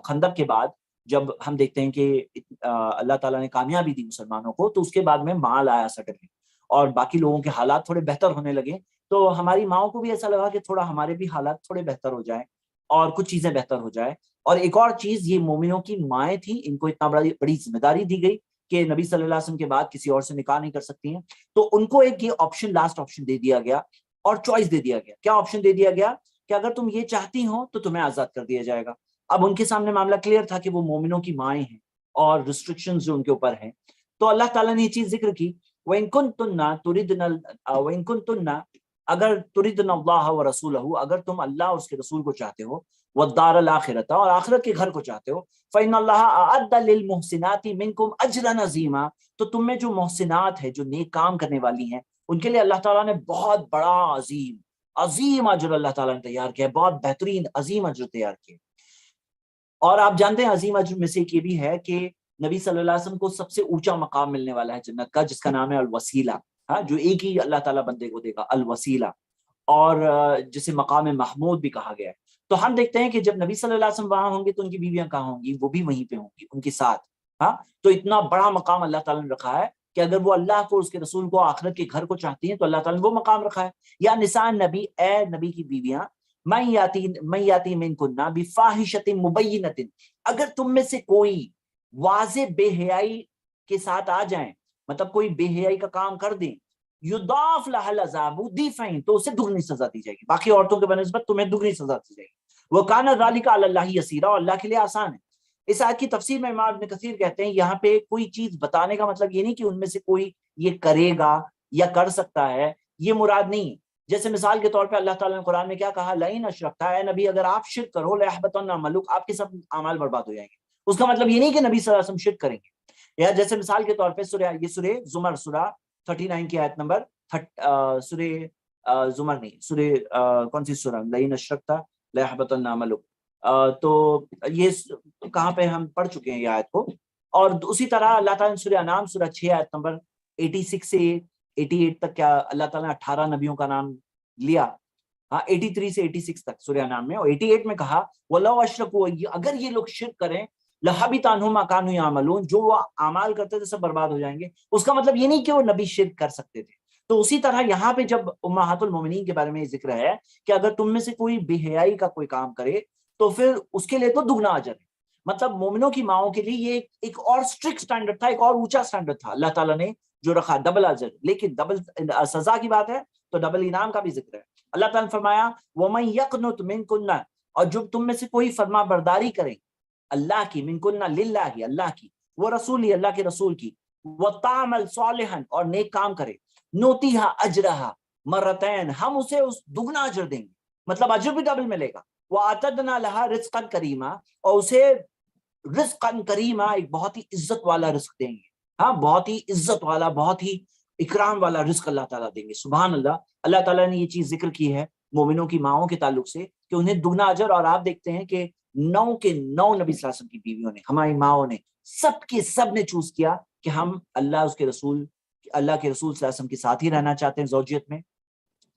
Speaker 1: خندق کے بعد، جب ہم دیکھتے ہیں کہ اللہ تعالیٰ نے کامیابی دی مسلمانوں کو، تو اس کے بعد میں مال آیا سڈنلی، اور باقی لوگوں کے حالات تھوڑے بہتر ہونے لگے. تو ہماری ماؤں کو بھی ایسا لگا کہ تھوڑا ہمارے بھی حالات تھوڑے بہتر ہو جائیں اور کچھ چیزیں بہتر ہو جائیں. اور ایک اور چیز، یہ مومنوں کی مائیں تھیں، ان کو اتنا بڑی ذمہ داری دی گئی کہ نبی صلی اللہ علیہ وسلم کے بعد کسی اور سے نکاح نہیں کر سکتی ہیں. تو ان کو ایک یہ آپشن، لاسٹ آپشن دے دیا گیا، اور چوائس دے دیا گیا. کیا آپشن دے دیا گیا؟ کہ اگر تم یہ چاہتی ہو تو تمہیں آزاد کر دیا جائے گا. اب ان کے سامنے معاملہ کلیئر تھا کہ وہ مومنوں کی مائیں ہیں اور ریسٹرکشنز جو ان کے اوپر ہیں. تو اللہ تعالیٰ نے یہ چیز ذکر کی، وَإِن كُنتُنَّ اگر تُرِدْنَ اللَّهَ وَرَسُولَهُ، اگر تم اللہ اور اس کے رسول کو چاہتے ہو، وَالدَّارَ الْآخِرَةَ، اور آخرت کے گھر کو چاہتے ہو، فَإِنَّ اللَّهَ أَعَدَّ لِلْمُحْسِنَاتِ مِنْكُمْ أَجْرًا عَظِيمًا، تو تم میں جو محسنات ہیں، جو نیک کام کرنے والی ہیں، ان کے لیے اللہ تعالیٰ نے بہت بڑا عظیم اجر اللہ تعالیٰ نے تیار کیا ہے، بہت بہترین عظیم اجر تیار کیا. اور آپ جانتے ہیں عظیم اجر میں سے ایک یہ بھی ہے کہ نبی صلی اللہ علیہ وسلم کو سب سے اونچا مقام ملنے والا ہے جنت کا، جس کا نام ہے الوسیلہ. ہاں، جو ایک ہی اللہ تعالیٰ بندے کو دے گا، الوسیلہ، اور جسے مقام محمود بھی کہا گیا ہے. تو ہم دیکھتے ہیں کہ جب نبی صلی اللہ علیہ وسلم وہاں ہوں گے تو ان کی بیویاں کہاں ہوں گی؟ وہ بھی وہیں پہ ہوں گی ان کے ساتھ. ہاں، تو اتنا بڑا مقام اللہ تعالیٰ نے رکھا ہے کہ اگر وہ اللہ کو، اس کے رسول کو، آخرت کے گھر کو چاہتی ہیں تو اللہ تعالیٰ نے وہ مقام رکھا ہے. یا نساء نبی، اے نبی کی بیویاں، من یاتی منکن بفاحشۃ مبینۃ، اگر تم میں سے کوئی واضح بے حیائی کے ساتھ آ جائیں، مطلب کوئی بے حیائی کا کام کر دیں، یضاف لها العذاب ضعفین، تو اسے دگنی سزا دی جائے گی. باقی عورتوں کے بنسبت تمہیں دگنی سزا دی جائے گی. وکان ذلک علی اللہ یسیرا، اور اللہ کے لیے آسان ہے. اس آیت کی تفسیر میں امام ابن کثیر کہتے ہیں یہاں پہ کوئی چیز بتانے کا مطلب یہ نہیں کہ ان میں سے کوئی یہ کرے گا یا کر سکتا ہے، یہ مراد نہیں. جیسے مثال کے طور پہ اللہ تعالیٰ نے قرآن میں کیا کہا، لئن اشرکتا، اے نبی اگر آپ شرک کرو، لَيَحْبَطَنَّ عَمَلُكَ، آپ کے سب اعمال برباد ہو جائیں گے. اس کا مطلب یہ نہیں کہ نبی صلی اللہ علیہ وسلم شرک کریں گے. یا جیسے مثال کے طور پہ سورہ زمر، سورہ 39 کی آیت نمبر سورہ زمر نہیں، سورہ کون سی سورہ، لئن اشرکتا لَيَحْبَطَنَّ عَمَلُكَ. تو یہ کہاں پہ ہم پڑھ چکے ہیں یہ آیت کو. اور اسی طرح اللہ تعالیٰ نے سورہ انعام سورہ 6 آیت نمبر 86 سے 88 تک، کیا اللہ تعالیٰ نے 18 نبیوں کا نام لیا، ہاں 83 سے 86 تک سورہ انعام میں. اور 88 میں کہا وَلَوْ أَشْرَكُوا، اگر یہ لوگ شرک کریں، لَحَبِطَ عَنْهُمْ مَا كَانُوا يَعْمَلُونَ، جو وہ اعمال کرتے تھے سب برباد ہو جائیں گے. اس کا مطلب یہ نہیں کہ وہ نبی شرک کر سکتے تھے. تو اسی طرح یہاں پہ جب امہات المومنین کے بارے میں ذکر ہے کہ اگر تم میں سے کوئی بے حیائی کا کوئی کام کرے تو پھر اس کے لیے تو دگنا اجر ہے. مطلب مومنوں کی ماؤں کے لیے یہ ایک اور اسٹرکٹ سٹینڈرڈ تھا، ایک اور اونچا سٹینڈرڈ تھا اللہ تعالیٰ نے جو رکھا، ڈبل اجر. لیکن ڈبل سزا کی بات ہے تو ڈبل انعام کا بھی ذکر ہے. اللہ تعالیٰ نے فرمایا وَمَن يَقْنُتْ مِنكُنَّ، اور جب تم میں سے کوئی فرما برداری کرے اللہ کی، منکن للہ، اللہ کی، وہ رسول، اللہ کے رسول کی، وَتَعْمَلْ صَالِحًا، اور نیک کام کرے، نُؤْتِهَا أَجْرَهَا مرتين، ہم اسے اس دگنا اجر دیں گے، مطلب اجر بھی ڈبل ملے گا. وَأَعْتَدْنَا لَهَا رِزْقًا كَرِيمًا، اور اسے رزقاً کریما، ایک بہت ہی عزت والا رزق دیں گے. ہاں، بہت ہی عزت والا، بہت ہی اکرام والا رزق اللہ تعالیٰ دیں گے. سبحان اللہ. اللہ تعالیٰ نے یہ چیز ذکر کی ہے مومنوں کی ماؤں کے تعلق سے کہ انہیں دگنا اجر، اور آپ دیکھتے ہیں کہ 9 کے 9 نبی صلی اللہ علیہ وسلم کی بیویوں نے، ہماری ماؤں نے، سب کے سب نے چوز کیا کہ ہم اللہ کے رسول صلی اللہ علیہ وسلم کے ساتھ ہی رہنا چاہتے ہیں زوجیت میں.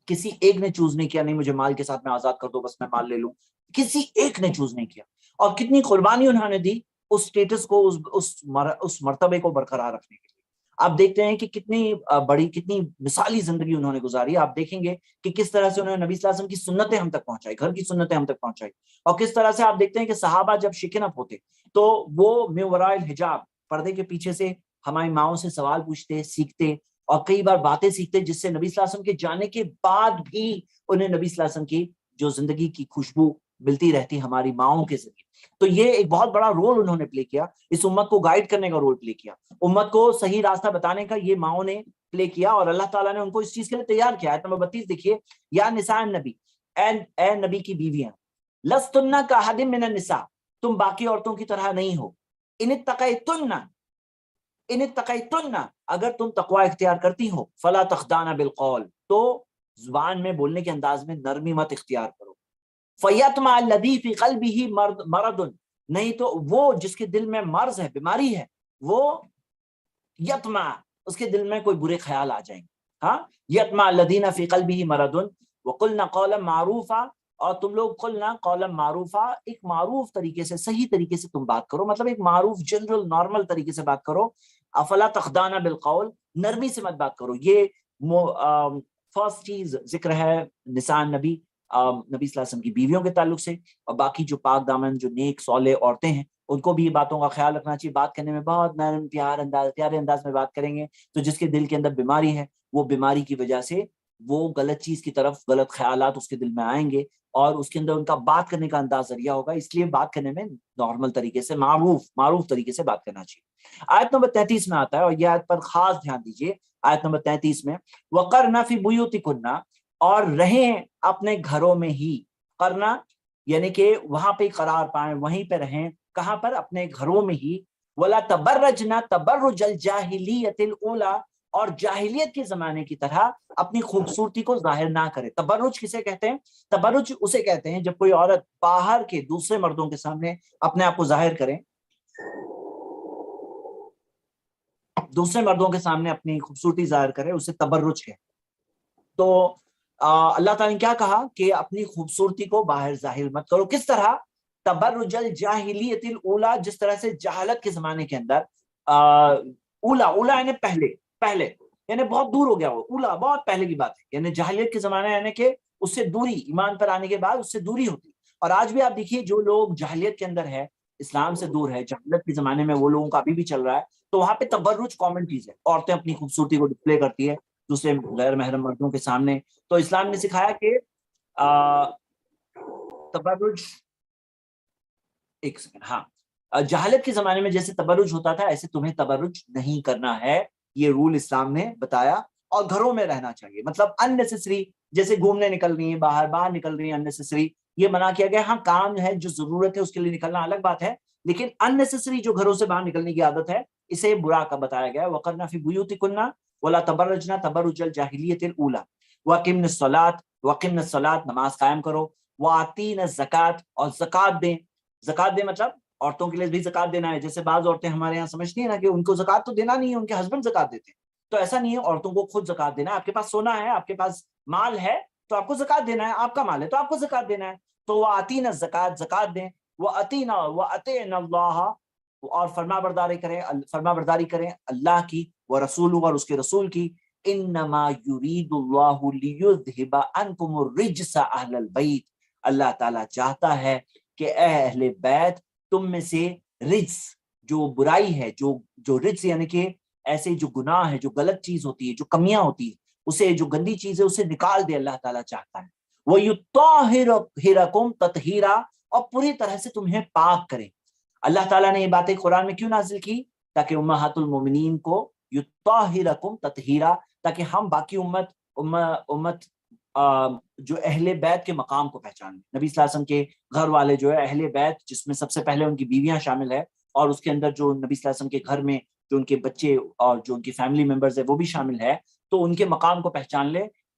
Speaker 1: کسی ایک نے چوز نہیں کیا نہیں مجھے مال کے ساتھ میں آزاد کر دو بس میں مال لے لوں، کسی ایک نے چوز نہیں کیا. اور کتنی قربانی انہوں نے دی اس سٹیٹس کو، اس مرتبے کو برقرار رکھنے کے لیے. آپ دیکھتے ہیں کہ کتنی بڑی، کتنی مثالی زندگی انہوں نے گزاری. آپ دیکھیں گے کہ کس طرح سے انہوں نے نبی صلی اللہ علیہ وسلم کی سنتیں ہم تک پہنچائی، گھر کی سنتیں ہم تک پہنچائی. اور کس طرح سے آپ دیکھتے ہیں کہ صحابہ جب شکن اپ ہوتے تو وہ من وراء الحجاب، پردے کے پیچھے سے ہماری ماؤں سے سوال پوچھتے، سیکھتے، اور کئی بار باتیں سیکھتے جس سے نبی صلی اللہ علیہ وسلم کے جانے کے بعد بھی انہیں نبی صلی اللہ علیہ وسلم کی جو زندگی کی خوشبو ملتی رہتی ہماری ماؤں کے ذریعے. تو یہ ایک بہت بڑا رول انہوں نے پلے کیا، اس امت کو گائیڈ کرنے کا رول پلے کیا، امت کو صحیح راستہ بتانے کا یہ ماؤں نے پلے کیا. اور اللہ تعالیٰ نے ان کو اس چیز کے لیے تیار کیا. آیت نمبر 32 دیکھیے، یا نساء النبی، اے نبی کی بیویاں، لستن کاحد من النساء، تم باقی عورتوں کی طرح نہیں ہو. ان اتقیتن، اگر تم تقوی اختیار کرتی ہو، فلا تخضعن بالقول، تو زبان میں بولنے کے انداز میں نرمی مت اختیار کرو. فیطمع الذی فی قلبہ مرض، نہیں تو وہ جس کے دل میں مرض ہے، بیماری ہے، وہ یطمع، اس کے دل میں کوئی برے خیال آ جائیں گے. ہاں، یطمع الذین فی قلبہ مرض وقلن قولا معروفا، اور تم لوگ قلنا قولا معروفا، ایک معروف طریقے سے، صحیح طریقے سے تم بات کرو، مطلب ایک معروف جنرل نارمل طریقے سے بات کرو. افلا تخضعن بالقول، نرمی سے مت بات کرو. یہ فرسٹ چیز ذکر ہے نساء نبی، نبی صلی اللہ علیہ وسلم کی بیویوں کے تعلق سے. اور باقی جو پاک دامن، جو نیک صالح عورتیں ہیں، ان کو بھی یہ باتوں کا خیال رکھنا چاہیے. بات کرنے میں بہت نرم پیارے انداز میں بات کریں گے تو جس کے دل کے اندر بیماری ہے، وہ بیماری کی وجہ سے وہ غلط چیز کی طرف، غلط خیالات اس کے دل میں آئیں گے، اور اس کے اندر ان کا بات کرنے کا انداز ذریعہ ہوگا. اس لیے بات کرنے میں نارمل طریقے سے، معروف طریقے سے بات کرنا چاہیے. آیت نمبر 33 میں آتا ہے، اور یہ آیت پر خاص دھیان دیجیے. آیت نمبر 33 میں وَقَرْنَ فِي بُيُوتِكُنَّ، اور رہیں اپنے گھروں میں ہی. کرنا یعنی کہ وہاں پہ قرار پائیں، وہیں پہ رہیں. کہاں پر؟ اپنے گھروں میں ہی. وَلَا تَبَرَّجْنَ تَبَرُّجَ الْجَاهِلِيَّةِ الْأُولَىٰ، اور جاہلیت کے زمانے کی طرح اپنی خوبصورتی کو ظاہر نہ کرے. تبرج کسے کہتے ہیں؟ تبرج اسے کہتے ہیں جب کوئی عورت باہر کے دوسرے مردوں کے سامنے اپنے آپ کو ظاہر کرے، دوسرے مردوں کے سامنے اپنی خوبصورتی ظاہر کرے، اسے تبرج کہتے. تو اللہ تعالیٰ نے کیا کہا کہ اپنی خوبصورتی کو باہر ظاہر مت کرو. کس طرح؟ تبرج الجاہلیت الاولیٰ، جس طرح سے جہالت کے زمانے کے اندر، اولا یعنی پہلے یعنی بہت دور ہو گیا وہ، اولا بہت پہلے کی بات ہے، یعنی جہلیت کے زمانے یعنی کہ اس سے دوری، ایمان پر آنے کے بعد اس سے دوری ہوتی. اور آج بھی آپ دیکھیے جو لوگ جہلیت کے اندر ہے، اسلام سے دور ہے، جہالت کے زمانے میں وہ لوگوں کا ابھی بھی چل رہا ہے، تو وہاں پہ تبرج کامن چیز ہے. عورتیں اپنی خوبصورتی کو ڈسپلے کرتی ہے دوسرے غیر محرم مردوں کے سامنے. تو اسلام نے سکھایا کہ تبرج، ایک سیکنڈ، ہاں، جہالت کے زمانے میں جیسے تبرج ہوتا تھا ایسے تمہیں تبرج نہیں کرنا ہے، یہ رول اسلام نے بتایا. اور گھروں میں رہنا چاہیے، مطلب اننیسیسری، جیسے گھومنے نکل رہی ہیں، باہر نکل رہی ہیں، اننیسیسری یہ منع کیا گیا. ہاں، کام ہے جو ضرورت ہے اس کے لیے نکلنا الگ بات ہے، لیکن اننیسیسری جو گھروں سے باہر نکلنے کی عادت ہے اسے برا کا بتایا گیا. وَقَرْنَ فِي بُيُوتِكُنَّ وَلَا تَبَرَّجْنَ تَبَرُّجَ الْجَاهِلِيَّةِ الْأُولَىٰ وَأَقِمْنَ الصَّلَاةَ، نماز قائم کرو. وَآتِينَ الزَّكَاةَ، اور زکات دیں. زکات دیں مطلب عورتوں کے لیے بھی زکات دینا ہے. جیسے بعض عورتیں ہمارے یہاں سمجھتی ہیں نا کہ ان کو زکات تو دینا نہیں ہے، ان کے ہسبینڈ زکات دیتے ہیں. تو ایسا نہیں ہے، عورتوں کو خود زکات دینا ہے. آپ کے پاس سونا ہے، آپ کے پاس مال ہے تو آپ کو زکات دینا ہے، آپ کا مال ہے تو آپ کو زکات دینا ہے. تو وہ آتین الزکات، زکات دیں. وہ اطیعن اللہ، اور فرما برداری کریں اللہ کی، وہ رسول، اور اس کے رسول کی. انما یرید اللہ لیذھب عنکم الرجس اہل البیت، اللہ تعالیٰ چاہتا ہے کہ اے اہل بیت تم میں سے رجس، جو برائی ہے، جو رجس یعنی کہ ایسے جو گناہ ہے، جو غلط چیز ہوتی ہے، جو کمیاں ہوتی ہے، اسے، جو گندی چیز ہے اسے نکال دے. اللہ تعالیٰ چاہتا ہے. وَيُطَهِّرَكُمْ تَطْهِيرًا، اور پوری طرح سے تمہیں پاک کرے. اللہ تعالیٰ نے یہ باتیں قرآن میں کیوں نازل کی؟ تاکہ امہات المومنین کو یطہرکم تطہیرا، تاکہ ہم باقی امت جو اہل بیت کے مقام کو پہچانیں. نبی صلی اللہ علیہ وسلم کے گھر والے جو ہے اہل بیت، جس میں سب سے پہلے ان کی بیویاں شامل ہے، اور اس کے اندر جو نبی صلی اللہ علیہ وسلم کے گھر میں جو ان کے بچے اور جو ان کی فیملی ممبرز ہیں وہ بھی شامل ہے. تو ان کے مقام کو پہچان لے.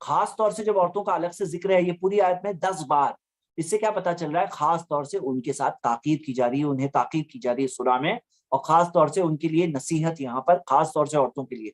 Speaker 1: خاص طور سے جب عورتوں کا الگ سے ذکر ہے یہ پوری آیت میں 10 بار، اس سے کیا پتا چل رہا ہے؟ خاص طور سے ان کے ساتھ تاکید کی جا رہی ہے، انہیں تاکید کی جا رہی ہے سورہ میں، اور خاص طور سے ان کے لیے نصیحت یہاں پر خاص طور سے عورتوں کے لیے۔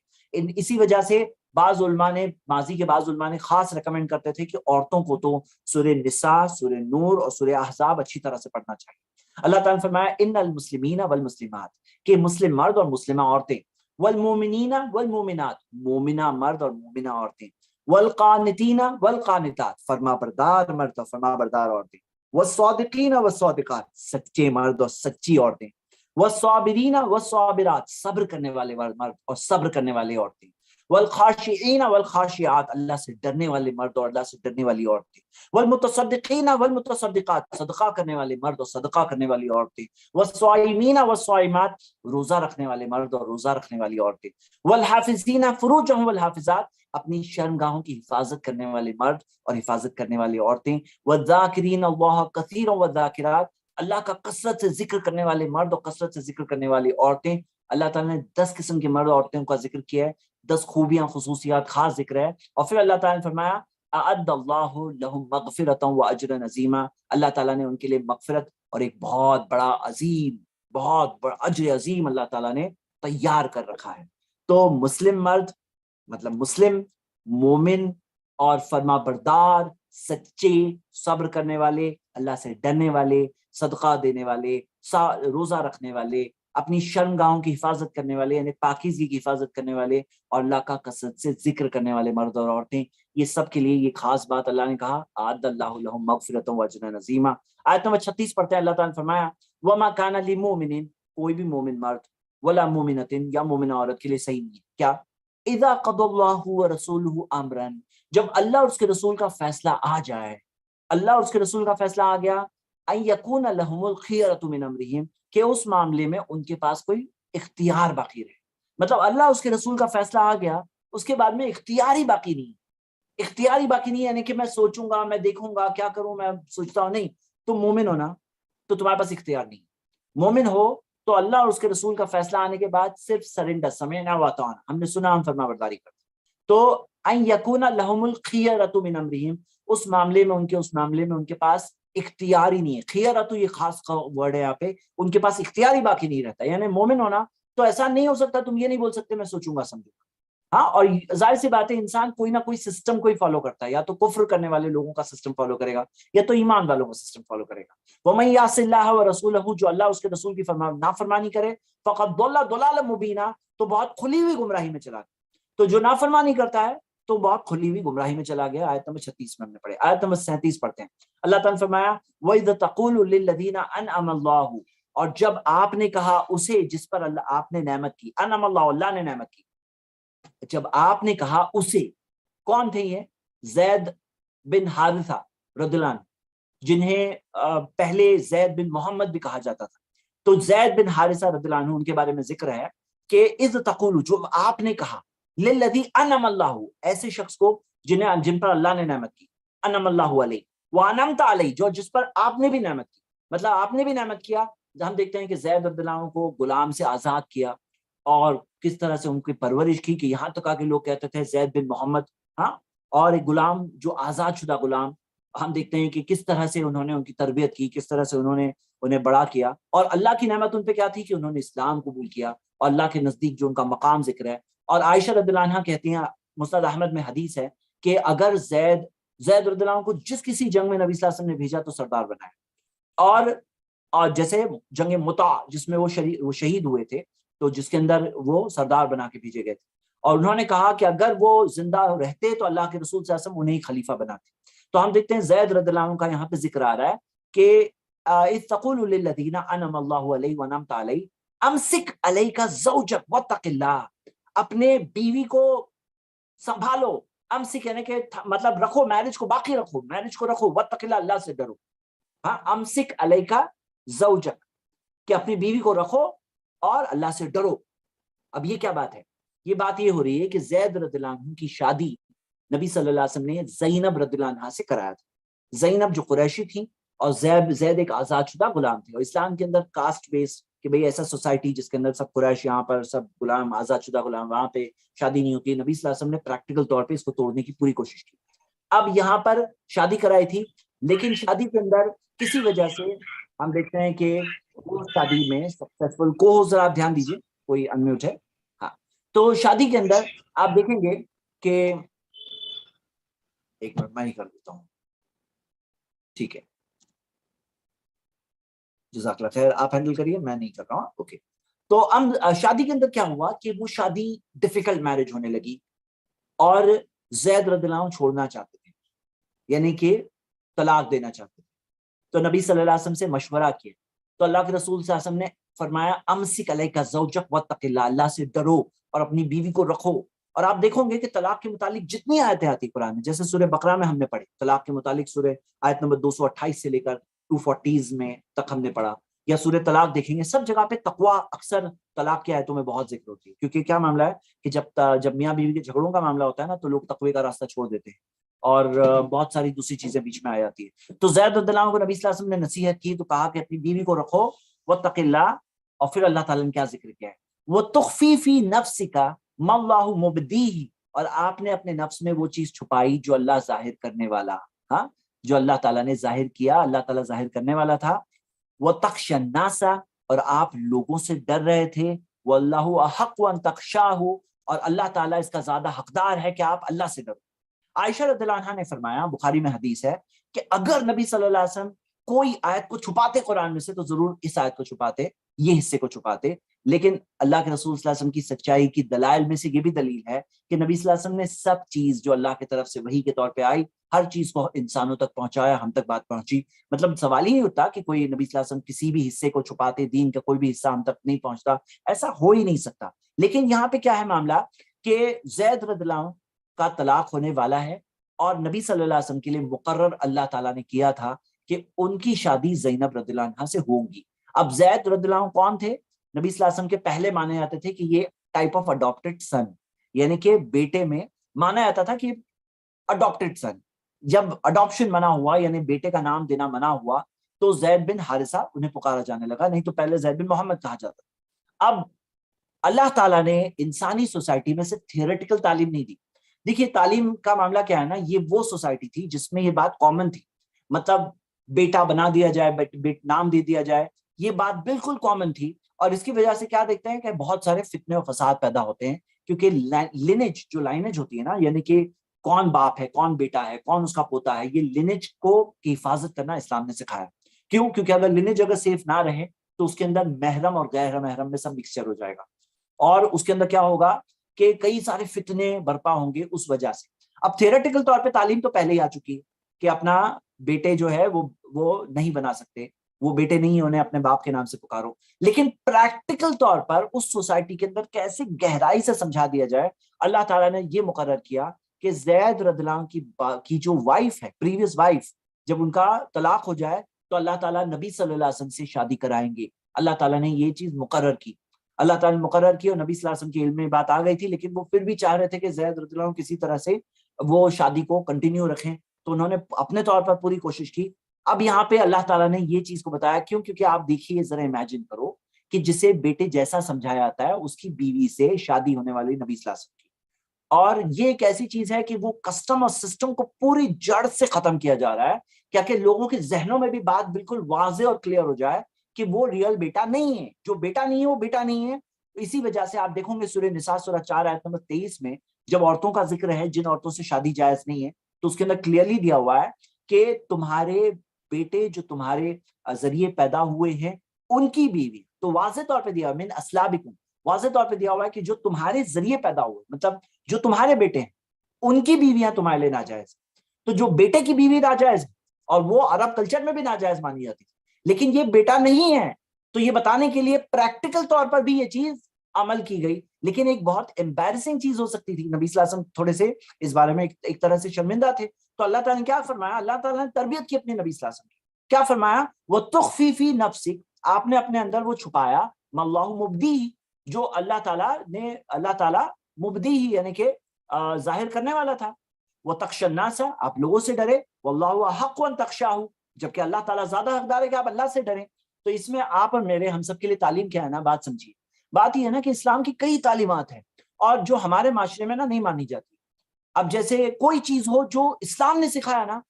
Speaker 1: اسی وجہ سے بعض علماء نے، ماضی کے بعض علماء نے خاص ریکمینڈ کرتے تھے کہ عورتوں کو تو سورہ نساء، سورہ نور اور سورہ احزاب اچھی طرح سے پڑھنا چاہیے۔ اللہ تعالیٰ نے فرمایا ان المسلمین والمسلمات، کہ مسلم مرد اور مسلمہ عورتیں، والمومنین والمومنات، مومنہ مرد اور مومنہ عورتیں، والقانتین والقانتات، فرما بردار مرد اور فرما بردار عورتیں، والصادقین والصادقات، سچے مرد اور سچی عورتیں، والصابرین والصابرات، صبر کرنے والے مرد اور صبر کرنے والی عورتیں، والخاشعین والخاشعات، اللہ سے ڈرنے والے مرد اور اللہ سے ڈرنے والی عورتیں، والمتصدقین والمتصدقات، صدقہ کرنے والے مرد اور صدقہ کرنے والی عورتیں، والصائمین والصائمات، روزہ رکھنے والے مرد اور روزہ رکھنے والی عورتیں، والحافظین فروجہم والحافظات، اپنی شرمگاہوں کی حفاظت کرنے والے مرد اور حفاظت کرنے والی عورتیں، والذاکرین اللہ کثیرا والذاکرات، اللہ کا کثرت سے ذکر کرنے والے مرد اور کثرت سے ذکر کرنے والی عورتیں۔ اللہ تعالیٰ نے 10 قسم کے مرد اور عورتوں کا ذکر کیا ہے، 10 خوبیاں، خصوصیات، خاص ذکر ہے، اور پھر اللہ تعالیٰ نے فرمایا اعد اللہ لہم مغفرۃ واجرا عظیما، اللہ تعالیٰ نے ان کے لیے مغفرت اور ایک بہت بڑا عظیم، بہت بڑا اجر عظیم اللہ تعالیٰ نے تیار کر رکھا ہے۔ تو مسلم مرد مطلب مسلم، مومن اور فرما بردار، سچے، صبر کرنے والے، اللہ سے ڈرنے والے، صدقہ دینے والے، روزہ رکھنے والے، اپنی شرمگاہوں کی حفاظت کرنے والے یعنی پاکیزگی کی حفاظت کرنے والے، اور اللہ کا کثرت سے ذکر کرنے والے مرد اور عورتیں، یہ سب کے لیے یہ خاص بات اللہ نے کہا اعد اللہ لہم مغفرۃ واجرا عظیما۔ آیت نمبر 36 پڑھتے ہیں، اللہ تعالیٰ نے فرمایا وما کان لمؤمن، کوئی بھی مومن مرد، ولا مومنۃ، یا مومنہ عورت کے لیے صحیح نہیں ہے کیا، اذا قضى اللہ ورسولہ امرا، جب اللہ اور اس کے رسول کا فیصلہ آ جائے، اللہ اور اس کے رسول کا فیصلہ آ گیا، ان یکون لہم الخیرۃ من امرہم، کہ اس معاملے میں ان کے پاس کوئی اختیار باقی رہے، مطلب اللہ اس کے رسول کا فیصلہ آ گیا، اس کے بعد میں اختیار ہی باقی نہیں، اختیار ہی باقی نہیں یعنی کہ میں سوچوں گا، میں دیکھوں گا کیا کروں، میں سوچتا ہوں، نہیں، تم مومن ہو نا تو تمہارے پاس اختیار نہیں، مومن ہو تو اللہ اور اس کے رسول کا فیصلہ آنے کے بعد صرف سرنڈر، سمعنا واطعنا، ہم نے سنا، ہم فرما برداری کرتے، تو ان یکون لہم الخیرۃ من امرہم، اس معاملے میں ان کے پاس اختیار ہی نہیں ہے، خیرۃ یہ خاص ورڈ ہے یہاں پہ، ان کے پاس اختیار ہی باقی نہیں رہتا، یعنی مومن ہونا تو ایسا نہیں ہو سکتا، تم یہ نہیں بول سکتے میں سوچوں گا سمجھوں گا، ہاں، اور ظاہر سی بات ہے انسان کوئی نہ کوئی سسٹم کو ہی فالو کرتا ہے، یا تو کفر کرنے والے لوگوں کا سسٹم فالو کرے گا یا تو ایمان والوں کا سسٹم فالو کرے گا، وَمَن يَعْصِ اللَّهَ وَرَسُولَهُ، جو اللہ اس کے رسول کی نافرمانی کرے، فَقَدْ ضَلَّ ضَلَالًا مُبِينًا، تو بہت کھلی ہوئی گمراہی میں چلا گیا، تو جو نافرمانی کرتا ہے تو بہت کھلی ہوئی گمراہی میں چلا گیا۔ آیت نمبر 36 میں ہم نے پڑھے، آیت نمبر 37 پڑھتے ہیں، اللہ تعالیٰ نے فرمایا وَإِذْ تَقُولُ لِلَّذِينَ أَنْعَمَ اللَّهُ، اور جب آپ نے کہا اسے جس پر اللہ آپ نے نعمت کی، انعم اللہ، اللہ نے نعمت کی، جب آپ نے کہا اسے، کون تھے یہ؟ زید بن حارثہ رضی اللہ عنہ، جنہیں پہلے زید بن محمد بھی کہا جاتا تھا، تو زید بن حارثہ رضی اللہ عنہ ان کے بارے میں ذکر ہے کہ اذ تقول، جو آپ نے کہا، للذی انعم اللہ، ایسے شخص کو جن پر اللہ نے نعمت کی، انعم اللہ علیہ، وانعمت علیہ، جو جس پر آپ نے بھی نعمت کی، مطلب آپ نے بھی نعمت کیا، ہم دیکھتے ہیں کہ زید رضی اللہ عنہ کو غلام سے آزاد کیا اور کس طرح سے ان کی پرورش کی، کہ یہاں تک کہ لوگ کہتے تھے زید بن محمد، ہاں، اور ایک غلام جو آزاد شدہ غلام، ہم دیکھتے ہیں کہ کس طرح سے انہوں نے ان کی تربیت کی، کس طرح سے انہوں نے انہیں بڑا کیا، اور اللہ کی نعمت ان پہ کیا تھی کہ انہوں نے اسلام قبول کیا، اور اللہ کے نزدیک جو ان کا مقام ذکر ہے، اور عائشہ رضی اللہ عنہا کہتی ہیں، مسند احمد میں حدیث ہے کہ اگر زید رضی اللہ عنہ کو جس کسی جنگ میں نبی صلی اللہ علیہ وسلم نے بھیجا تو سردار بنایا، اور جیسے جنگ مطع جس میں وہ شہید ہوئے تھے، تو جس کے اندر وہ سردار بنا کے بھیجے گئے تھے، اور انہوں نے کہا کہ اگر وہ زندہ رہتے تو اللہ کے رسول صلی اللہ علیہ وسلم انہیں خلیفہ بناتے، تو ہم دیکھتے ہیں زید رضی اللہ عنہ کا یہاں پہ ذکر آ رہا ہے کہ اذ تقول للذین انعم اللہ علیہم وانعمت علیہم امسک علیک زوجک واتق اللہ، اپنے بیوی کو سنبھالو، امسک یعنی کہ مطلب رکھو، میرج کو باقی رکھو، میرج کو رکھو، واتق اللہ، اللہ سے ڈرو، ہاں، امسک علیک زوجک، کہ اپنی بیوی کو رکھو اور اللہ سے ڈرو۔ اب یہ کیا بات ہے؟ یہ بات یہ ہو رہی ہے کہ زید رضی اللہ عنہ کی شادی نبی صلی اللہ علیہ وسلم نے زینب رضی اللہ عنہا سے کرایا تھا، زینب جو قریشی تھی اور زید ایک آزاد شدہ غلام تھے، اور اسلام کے اندر کاسٹ بیس کہ بھئی ایسا سوسائٹی جس کے اندر سب قریش یہاں پر سب غلام آزاد شدہ غلام وہاں پہ شادی نہیں ہوتی. نبی صلی اللہ علیہ وسلم نے پریکٹیکل طور پہ اس کو توڑنے کی پوری کوشش کی. اب یہاں پر شادی کرائی تھی لیکن شادی کے اندر کسی وجہ سے ہم دیکھتے ہیں کہ وہ شادی میں سکسیسفل کو ذرا دھیان دیجیے کوئی انمیوٹ ہے. ہاں تو شادی کے اندر آپ دیکھیں گے کہ ایک منٹ میں ہی کر دیتا ہوں. ٹھیک ہے جزاک اللہ خیر آپ ہینڈل کریے میں نہیں کر رہا ہوں. اوکے تو ہم شادی کے اندر کیا ہوا کہ وہ شادی ڈیفیکلٹ میرج ہونے لگی اور زید رضی اللہ عنہ چھوڑنا چاہتے تھے یعنی کہ طلاق دینا چاہتے تھے. تو نبی صلی اللہ علیہ وسلم سے مشورہ کیا تو اللہ کے رسول صلی اللہ علیہ وسلم نے فرمایا امسک علیک زوجک واتق اللہ, اللہ سے ڈرو اور اپنی بیوی کو رکھو. اور آپ دیکھو گے کہ طلاق کے متعلق جتنی آیتیں آتی قرآن میں, جیسے سورہ بقرہ میں ہم نے پڑھی طلاق کے متعلق سورہ آیت نمبر 228 سے لے کر 240 میں تک ہم نے پڑھا, یا سورہ طلاق دیکھیں گے سب جگہ پہ تقویٰ اکثر طلاق کی آیتوں میں بہت ذکر ہوتی ہے. کیونکہ کیا معاملہ ہے کہ جب میاں بیوی کے جھگڑوں کا معاملہ ہوتا ہے نا تو لوگ تقوی کا راستہ چھوڑ دیتے ہیں اور بہت ساری دوسری چیزیں بیچ میں آ جاتی ہے. تو زید رضی اللہ عنہ کو نبی صلی اللہ علیہ وسلم نے نصیحت کی تو کہا کہ اپنی بیوی کو رکھو واتق اللہ, اور پھر اللہ تعالیٰ نے کیا ذکر کیا ہے وہ تخفی فی نفسک ما اللہ مبدیہ, اور آپ نے اپنے نفس میں وہ چیز چھپائی جو اللہ ظاہر کرنے والا, ہاں جو اللہ تعالیٰ نے ظاہر کیا, اللہ تعالیٰ ظاہر کرنے والا تھا. وہ تخشى الناس, اور آپ لوگوں سے ڈر رہے تھے. واللہ احق ان تخشاہ, اور اللہ تعالیٰ اس کا زیادہ حقدار ہے کہ آپ اللہ سے ڈرو. عائشہ رضی اللہ عنہا نے فرمایا, بخاری میں حدیث ہے, کہ اگر نبی صلی اللہ علیہ وسلم کوئی آیت کو چھپاتے قرآن میں سے تو ضرور اس آیت کو چھپاتے, یہ حصے کو چھپاتے. لیکن اللہ کے رسول صلی اللہ علیہ وسلم کی سچائی کی دلائل میں سے یہ بھی دلیل ہے کہ نبی صلی اللہ علیہ وسلم نے سب چیز جو اللہ کی طرف سے وحی کے طور پہ آئی ہر چیز کو انسانوں تک پہنچایا, ہم تک بات پہنچی. مطلب سوال ہی نہیں ہوتا کہ کوئی نبی صلی اللہ علیہ وسلم کسی بھی حصے کو چھپاتے, دین کا کوئی بھی حصہ ہم تک نہیں پہنچتا, ایسا ہو ہی نہیں سکتا. لیکن یہاں پہ کیا ہے معاملہ کہ زید رضی اللہ عنہ کا طلاق ہونے والا ہے اور نبی صلی اللہ علیہ وسلم کے لیے مقرر اللہ تعالیٰ نے کیا تھا کہ ان کی شادی زینب رضی اللہ عنہا سے ہوگی. اب زید رضی اللہ عنہ کون تھے؟ نبی صلی اللہ علیہ وسلم کے پہلے مانے جاتے تھے کہ یہ ٹائپ آف اڈاپٹڈ سن, یعنی کہ بیٹے میں مانا جاتا تھا کہ اڈاپٹڈ سن. جب اڈاپشن منع ہوا یعنی بیٹے کا نام دینا منع ہوا تو زید بن حارثہ انہیں پکارا جانے لگا, نہیں تو پہلے زید بن محمد کہا جاتا. اب اللہ تعالیٰ نے انسانی سوسائٹی میں صرف تھیوریٹیکل تعلیم نہیں دی. دیکھیے تعلیم کا معاملہ کیا ہے نا, یہ وہ سوسائٹی تھی جس میں یہ بات کامن تھی, مطلب بیٹا بنا دیا جائے, نام دے دیا جائے, یہ بات بالکل کامن تھی. اور اس کی وجہ سے کیا دیکھتے ہیں کہ بہت سارے فتنے و فساد پیدا ہوتے ہیں, کیونکہ لینیج جو لائنیج ہوتی ہے نا, یعنی کہ کون باپ ہے, کون بیٹا ہے, کون اس کا پوتا ہے, یہ لینیج کو کی حفاظت کرنا اسلام نے سکھایا. کیوں؟ کیونکہ اگر لینیج اگر سیف نہ رہے تو اس کے اندر محرم اور غیر محرم میں سب مکسچر ہو جائے گا, اور اس کے اندر کیا ہوگا کہ کئی سارے فتنے برپا ہوں گے اس وجہ سے. اب تھیوریٹیکل طور پہ تعلیم تو پہلے ہی آ چکی ہے کہ اپنا بیٹے جو ہے وہ نہیں بنا سکتے, وہ بیٹے نہیں, انہیں اپنے باپ کے نام سے پکارو. لیکن پریکٹیکل طور پر اس سوسائٹی کے اندر کیسے گہرائی سے سمجھا دیا جائے, اللہ تعالیٰ نے یہ مقرر کیا کہ زید رضی اللہ عنہ کی جو وائف ہے, پریویس وائف, جب ان کا طلاق ہو جائے تو اللہ تعالیٰ نبی صلی اللہ علیہ وسلم سے شادی کرائیں گے. اللہ تعالیٰ نے یہ چیز مقرر کی, اللہ تعالیٰ نے مقرر کی, اور نبی صلی اللہ علیہ وسلم کے علم میں بات آ گئی تھی, لیکن وہ پھر بھی چاہ رہے تھے کہ زید رضی اللہ عنہ کسی طرح سے وہ شادی کو کنٹینیو رکھیں, تو انہوں نے اپنے طور پر پوری کوشش کی. اب یہاں پہ اللہ تعالیٰ نے یہ چیز کو بتایا, کیوں؟ کیونکہ آپ دیکھیے ذرا امیجن کرو کہ جسے بیٹے جیسا سمجھایا جاتا ہے اس کی بیوی سے شادی ہونے والی نبی صلی اللہ علیہ وسلم کی, اور یہ ایک ایسی چیز ہے کہ وہ کسٹم اور سسٹم کو پوری جڑ سے ختم کیا جا رہا ہے, کیا کہ لوگوں کے ذہنوں میں بھی بات بالکل واضح اور کلیئر ہو جائے کہ وہ ریئل بیٹا نہیں ہے, جو بیٹا نہیں ہے وہ بیٹا نہیں ہے. اسی وجہ سے آپ دیکھو گے سورہ نساء سورہ 4 آیت نمبر 23 میں جب عورتوں کا ذکر ہے جن عورتوں سے شادی جائز نہیں ہے, تو اس کے اندر کلیئرلی دیا ہوا ہے کہ تمہارے بیٹے جو تمہارے ذریعے پیدا ہوئے ہیں ان کی بیوی, تو واضح طور پہ دیا من اسلابکم, واضح طور پہ دیا ہوا ہے کہ جو تمہارے ذریعے پیدا ہوئے, مطلب جو تمہارے بیٹے ہیں ان کی بیویاں تمہارے لیے ناجائز. تو جو بیٹے کی بیوی ناجائز اور وہ عرب کلچر میں بھی ناجائز مانی جاتی, لیکن یہ بیٹا نہیں ہے. تو یہ بتانے کے لیے پریکٹیکل طور پر بھی یہ چیز عمل کی گئی. لیکن ایک بہت امبیرسنگ چیز ہو سکتی تھی, نبی صلی اللہ علیہ وسلم تھوڑے سے اس بارے میں ایک طرح سے شرمندہ تھے, تو اللہ تعالیٰ نے کیا فرمایا, اللہ تعالیٰ نے تربیت کی اپنے نبی صلی اللہ علیہ وسلم کی, کیا فرمایا, وہ تخفی فی نفسک, آپ نے اپنے اندر وہ چھپایا, ما اللہ مبدی, جو اللہ تعالیٰ مبدی ہی یعنی کہ ظاہر کرنے والا تھا. وہ تخشى الناس, آپ لوگوں سے ڈرے, واللہ احق ان تخشاہ, جبکہ اللہ تعالیٰ زیادہ حقدار ہے کہ آپ اللہ سے ڈریں. تو اس میں آپ اور میرے ہم سب کے لیے تعلیم کیا ہے نا، بات سمجھیے. بات یہ ہے نا کہ اسلام کی کئی تعلیمات ہیں اور جو ہمارے معاشرے میں نا نہیں مانی جاتی. اب جیسے کوئی چیز ہو جو اسلام نے سکھایا نا،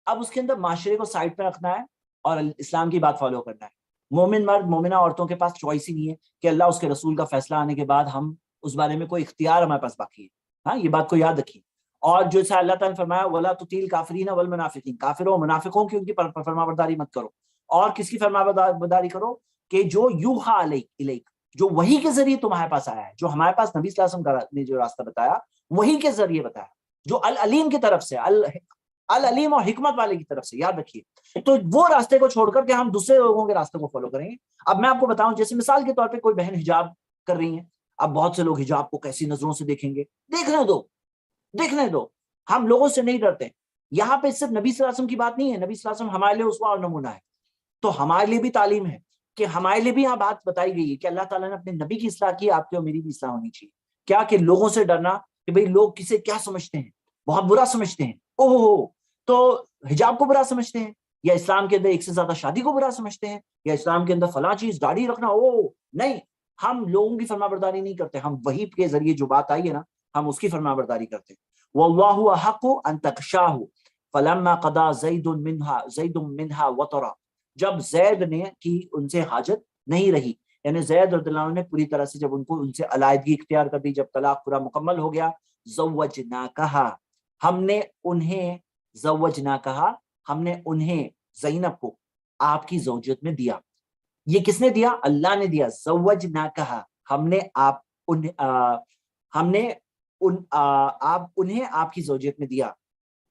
Speaker 1: اب اس کے اندر معاشرے کو سائڈ پہ رکھنا ہے اور اسلام کی بات فالو کرنا ہے. مومن مرد مومنہ عورتوں کے پاس چوائس ہی نہیں ہے کہ اللہ اس کے رسول کا فیصلہ آنے کے بعد ہم اس بارے میں کوئی اختیار ہمارے پاس باقی ہے. ہاں، یہ بات کو یاد رکھیے. اور جو اللہ تعالیٰ نے فرمایا وَلَا تُطِیعِ الْکَافِرِینَ وَالْمُنَافِقِینَ، کافروں اور منافقوں کی ان کی فرما برداری مت کرو. اور کس کی فرما برداری کرو؟ کہ جو یوحا الیک، جو وحی کے ذریعے تمہارے پاس آیا ہے، جو ہمارے پاس نبی صلی اللہ علیہ وسلم نے جو راستہ بتایا وحی کے ذریعے بتایا، جو العلیم کی طرف سے، العلیم اور حکمت والے کی طرف سے. یاد رکھیے، تو وہ راستے کو چھوڑ کر کے ہم دوسرے لوگوں کے راستے کو فالو کریں گے. اب میں آپ کو بتاؤں، جیسے مثال کے طور پہ کوئی بہن حجاب کر رہی ہیں، اب بہت سے لوگ حجاب کو کیسی نظروں سے دیکھیں گے. دیکھنے دو. ہم لوگوں سے نہیں ڈرتے. یہاں پہ صرف نبی صلی اللہ علیہ وسلم کی بات نہیں ہے، نبی صلی اللہ علیہ وسلم ہمارے لیے اسوہ اور نمونہ ہے. تو ہمارے لیے بھی تعلیم ہے کہ ہمارے لیے بھی یہاں بات بتائی گئی ہے کہ اللہ تعالیٰ نے اپنے نبی کی اصلاح کی، آپ کی اور میری بھی اصلاح ہونی چاہیے. کیا کہ لوگوں سے ڈرنا کہ بھئی لوگ کسے کیا سمجھتے ہیں، بہت برا سمجھتے ہیں. تو حجاب کو برا سمجھتے ہیں، یا اسلام کے اندر ایک سے زیادہ شادی کو برا سمجھتے ہیں، یا اسلام کے اندر فلاں چیز داڑھی رکھنا نہیں. ہم لوگوں کی فرما برداری نہیں کرتے، ہم وحی کے ذریعے جو بات آئی ہے نا ہم اس کی فرما برداری کرتے ہیں. واللہ احق ان تخشاہ فلما قضى زید منها وطرا، جب زید نے کی ان سے حاجت نہیں رہی، یعنی زید رضی اللہ عنہ نے پوری طرح سے جب ان سے علیحدگی اختیار کر دی، جب طلاق پورا مکمل ہو گیا، زوجناکہا، ہم نے انہیں ہم نے انہیں زینب کو آپ کی زوجیت میں دیا. یہ کس نے دیا؟ اللہ نے دیا. زوجناکہا، ہم نے انہیں آپ کی زوجیت میں دیا.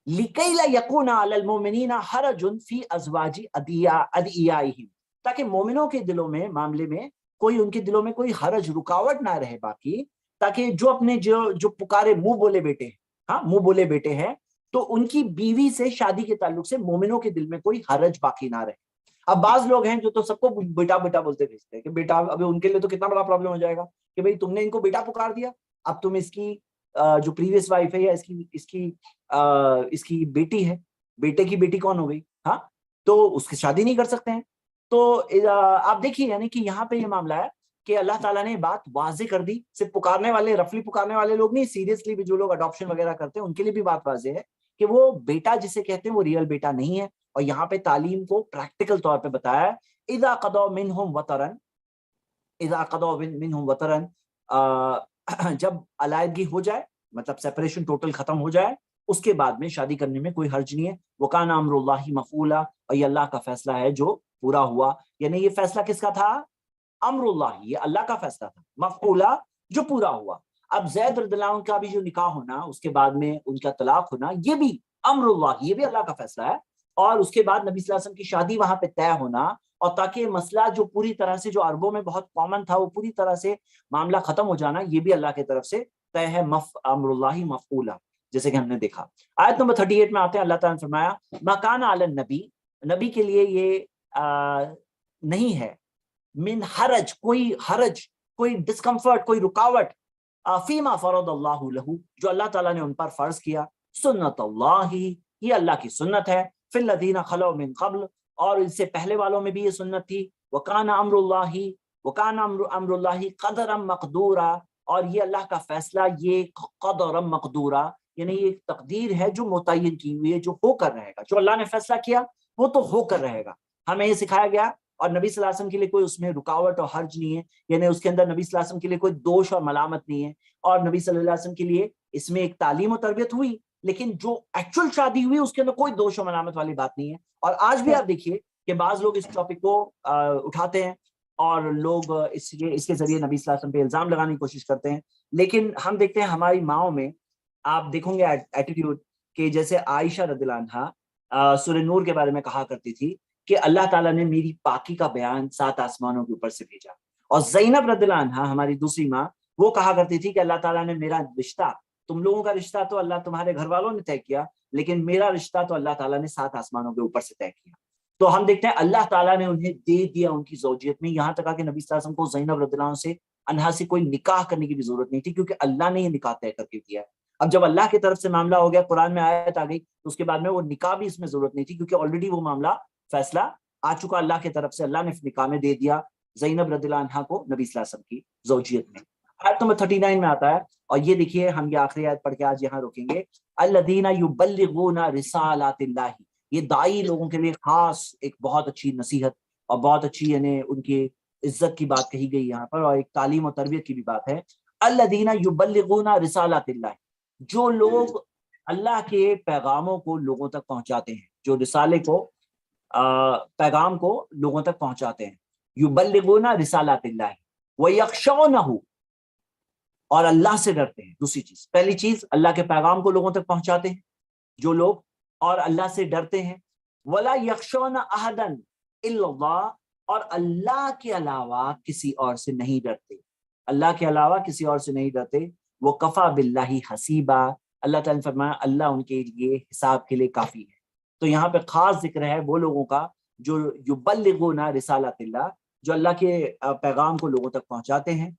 Speaker 1: لِكَيْ لَا يَكُونَ عَلَى الْمُؤْمِنِينَ حَرَجٌ فِي أَزْوَاجِ أَدْعِيَائِهِمْ، تاکہ مومنوں کے دلوں میں معاملے میں ان کے دلوں میں کوئی حرج، رکاوٹ نہ رہے باقی، تاکہ جو اپنے جو پکارے منہ بولے بیٹے ہیں، ہاں منہ بولے بیٹے ہیں، تو ان کی بیوی سے شادی کے تعلق سے مومنوں کے دل میں کوئی حرج باقی نہ رہے. اب بعض لوگ ہیں جو تو سب کو بیٹا بیٹا بولتے بھیجتے ہیں کہ بیٹا. ابھی ان کے لیے تو کتنا بڑا پرابلم ہو جائے گا کہ بھئی تم نے ان کو بیٹا پکار دیا، اب تم اس کی جو پریویس وائف ہے یا اس کی بیٹی ہے، بیٹے کی بیٹی کون ہو گئی، ہاں، تو اس کی شادی نہیں کر سکتے ہیں. تو آپ دیکھیے یعنی کہ یہاں پہ یہ معاملہ ہے کہ اللہ تعالیٰ نے بات واضح کر دی. صرف پکارنے والے، رفلی پکارنے والے لوگ نہیں، سیریسلی بھی جو لوگ اڈاپشن وغیرہ کرتے ہیں ان کے لیے بھی بات واضح ہے کہ وہ بیٹا جسے کہتے ہیں وہ ریئل بیٹا نہیں ہے. اور یہاں پہ تعلیم کو پریکٹیکل طور پہ بتایا ہے. اذا قضوا منہم وطرن، جب علیحدگی ہو جائے، مطلب سیپریشن ٹوٹل ختم ہو جائے، اس کے بعد میں شادی کرنے میں کوئی حرج نہیں ہے. وکان امر اللہ مفعولا، اور یہ اللہ کا فیصلہ ہے جو پورا ہوا. یعنی یہ فیصلہ کس کا تھا؟ امر اللہ، یہ اللہ کا فیصلہ تھا. مفعولا، جو پورا ہوا. اب زید رضی اللہ عنہ کا بھی جو نکاح ہونا، اس کے بعد میں ان کا طلاق ہونا، یہ بھی امر اللہ، یہ بھی اللہ کا فیصلہ ہے. اور اس کے بعد نبی صلی اللہ علیہ وسلم کی شادی وہاں پہ طے ہونا، اور تاکہ مسئلہ جو پوری طرح سے جو عربوں میں بہت کامن تھا وہ پوری طرح سے معاملہ ختم ہو جانا، یہ بھی اللہ کی طرف سے طے ہے. امر اللہ مفعولا، جیسے کہ ہم نے دیکھا. آیت نمبر 38 میں آتے ہیں، اللہ تعالیٰ نے فرمایا ما کان علی النبی، نبی کے لیے یہ نہیں ہے من حرج، کوئی ڈسکمفرٹ، کوئی رکاوٹ، فیما فرض اللہ لہ، جو اللہ تعالیٰ نے ان پر فرض کیا. سنت اللہ، یہ اللہ کی سنت ہے. فی الذین خلو من قبل، اور ان سے پہلے والوں میں بھی یہ سنت تھی. وکان امر اللہ قدرا مقدورا، اور یہ اللہ کا فیصلہ یہ قدرا مقدورا، یعنی یہ تقدیر ہے جو متعین کی ہوئی ہے، جو ہو کر رہے گا. جو اللہ نے فیصلہ کیا وہ تو ہو کر رہے گا. ہمیں یہ سکھایا گیا. اور نبی صلی اللہ علیہ وسلم کے لیے کوئی اس میں رکاوٹ اور حرج نہیں ہے، یعنی اس کے اندر نبی صلی اللہ علیہ وسلم کے لیے کوئی دوش اور ملامت نہیں ہے. اور نبی صلی اللہ علیہ وسلم کے لیے اس میں ایک تعلیم و تربیت ہوئی، لیکن جو ایکچوئل شادی ہوئی اس کے اندر کوئی دوش و ملامت والی بات نہیں ہے. اور آج بھی آپ دیکھیے کہ بعض لوگ اس ٹاپک کو اٹھاتے ہیں اور لوگ اس کے ذریعے نبی صلی اللہ علیہ وسلم پہ الزام لگانے کی کوشش کرتے ہیں. لیکن ہم دیکھتے ہیں ہماری ماؤں میں آپ دیکھیں گے ایٹیٹیوڈ کہ جیسے عائشہ رضی اللہ عنہا سورہ نور کے بارے میں کہا کرتی تھی کہ اللہ تعالیٰ نے میری پاکی کا بیان 7 آسمانوں کے اوپر سے بھیجا. اور زینب رضی اللہ عنہا ہماری دوسری ماں، وہ کہا کرتی تھی کہ اللہ تعالیٰ نے میرا رشتہ، تم لوگوں کا رشتہ تو اللہ تمہارے گھر والوں نے طے کیا، لیکن میرا رشتہ تو اللہ تعالیٰ نے 7 آسمانوں کے اوپر سے طے کیا. تو ہم دیکھتے ہیں اللہ تعالیٰ نے انہیں دے دیا ان کی زوجیت میں، یہاں تک کہ نبی صلی اللہ علیہ وسلم کو زینب رضی اللہ عنہ سے انہا سے کوئی نکاح کرنے کی بھی ضرورت نہیں تھی، کیونکہ اللہ نے یہ نکاح طے کر کے دیا ہے. اب جب اللہ کی طرف سے معاملہ ہو گیا، قرآن میں آیت آ گئی، تو اس کے بعد میں وہ نکاح بھی اس میں ضرورت نہیں تھی، کیونکہ آلریڈی وہ معاملہ فیصلہ آ چکا اللہ کی طرف سے, اللہ نے نکاح میں دے دیا زینب رضی اللہ عنہا کو نبی صلی اللہ علیہ وسلم کی زوجیت میں. آیت نمبر 39 میں آتا ہے, اور یہ دیکھیے ہم یہ آخری آیت پڑھ کے آج یہاں رکیں گے. الذین یبلغون رسالات اللہ, یہ دائی لوگوں کے لیے خاص ایک بہت اچھی نصیحت اور بہت اچھی یعنی ان کی عزت کی بات کہی گئی یہاں پر, اور ایک تعلیم و تربیت کی بھی بات ہے. الذین یبلغون رسالات اللہ, جو لوگ اللہ کے پیغاموں کو لوگوں تک پہنچاتے ہیں, جو رسالے کو پیغام کو لوگوں تک پہنچاتے ہیں. یبلغون رسالات اللہ ویخشونہ, اور اللہ سے ڈرتے ہیں. دوسری چیز, پہلی چیز اللہ کے پیغام کو لوگوں تک پہنچاتے ہیں جو لوگ, اور اللہ سے ڈرتے ہیں. ولا یخشون احدا الا اللہ, اور اللہ کے علاوہ کسی اور سے نہیں ڈرتے, اللہ کے علاوہ کسی اور سے نہیں ڈرتے. وہ کفا باللہ حسیبا, اللہ تعالیٰ نے فرمایا اللہ ان کے لیے حساب کے لیے کافی ہے. تو یہاں پہ خاص ذکر ہے وہ لوگوں کا جو یبلغون رسالات اللہ, جو اللہ کے پیغام کو لوگوں تک پہنچاتے ہیں,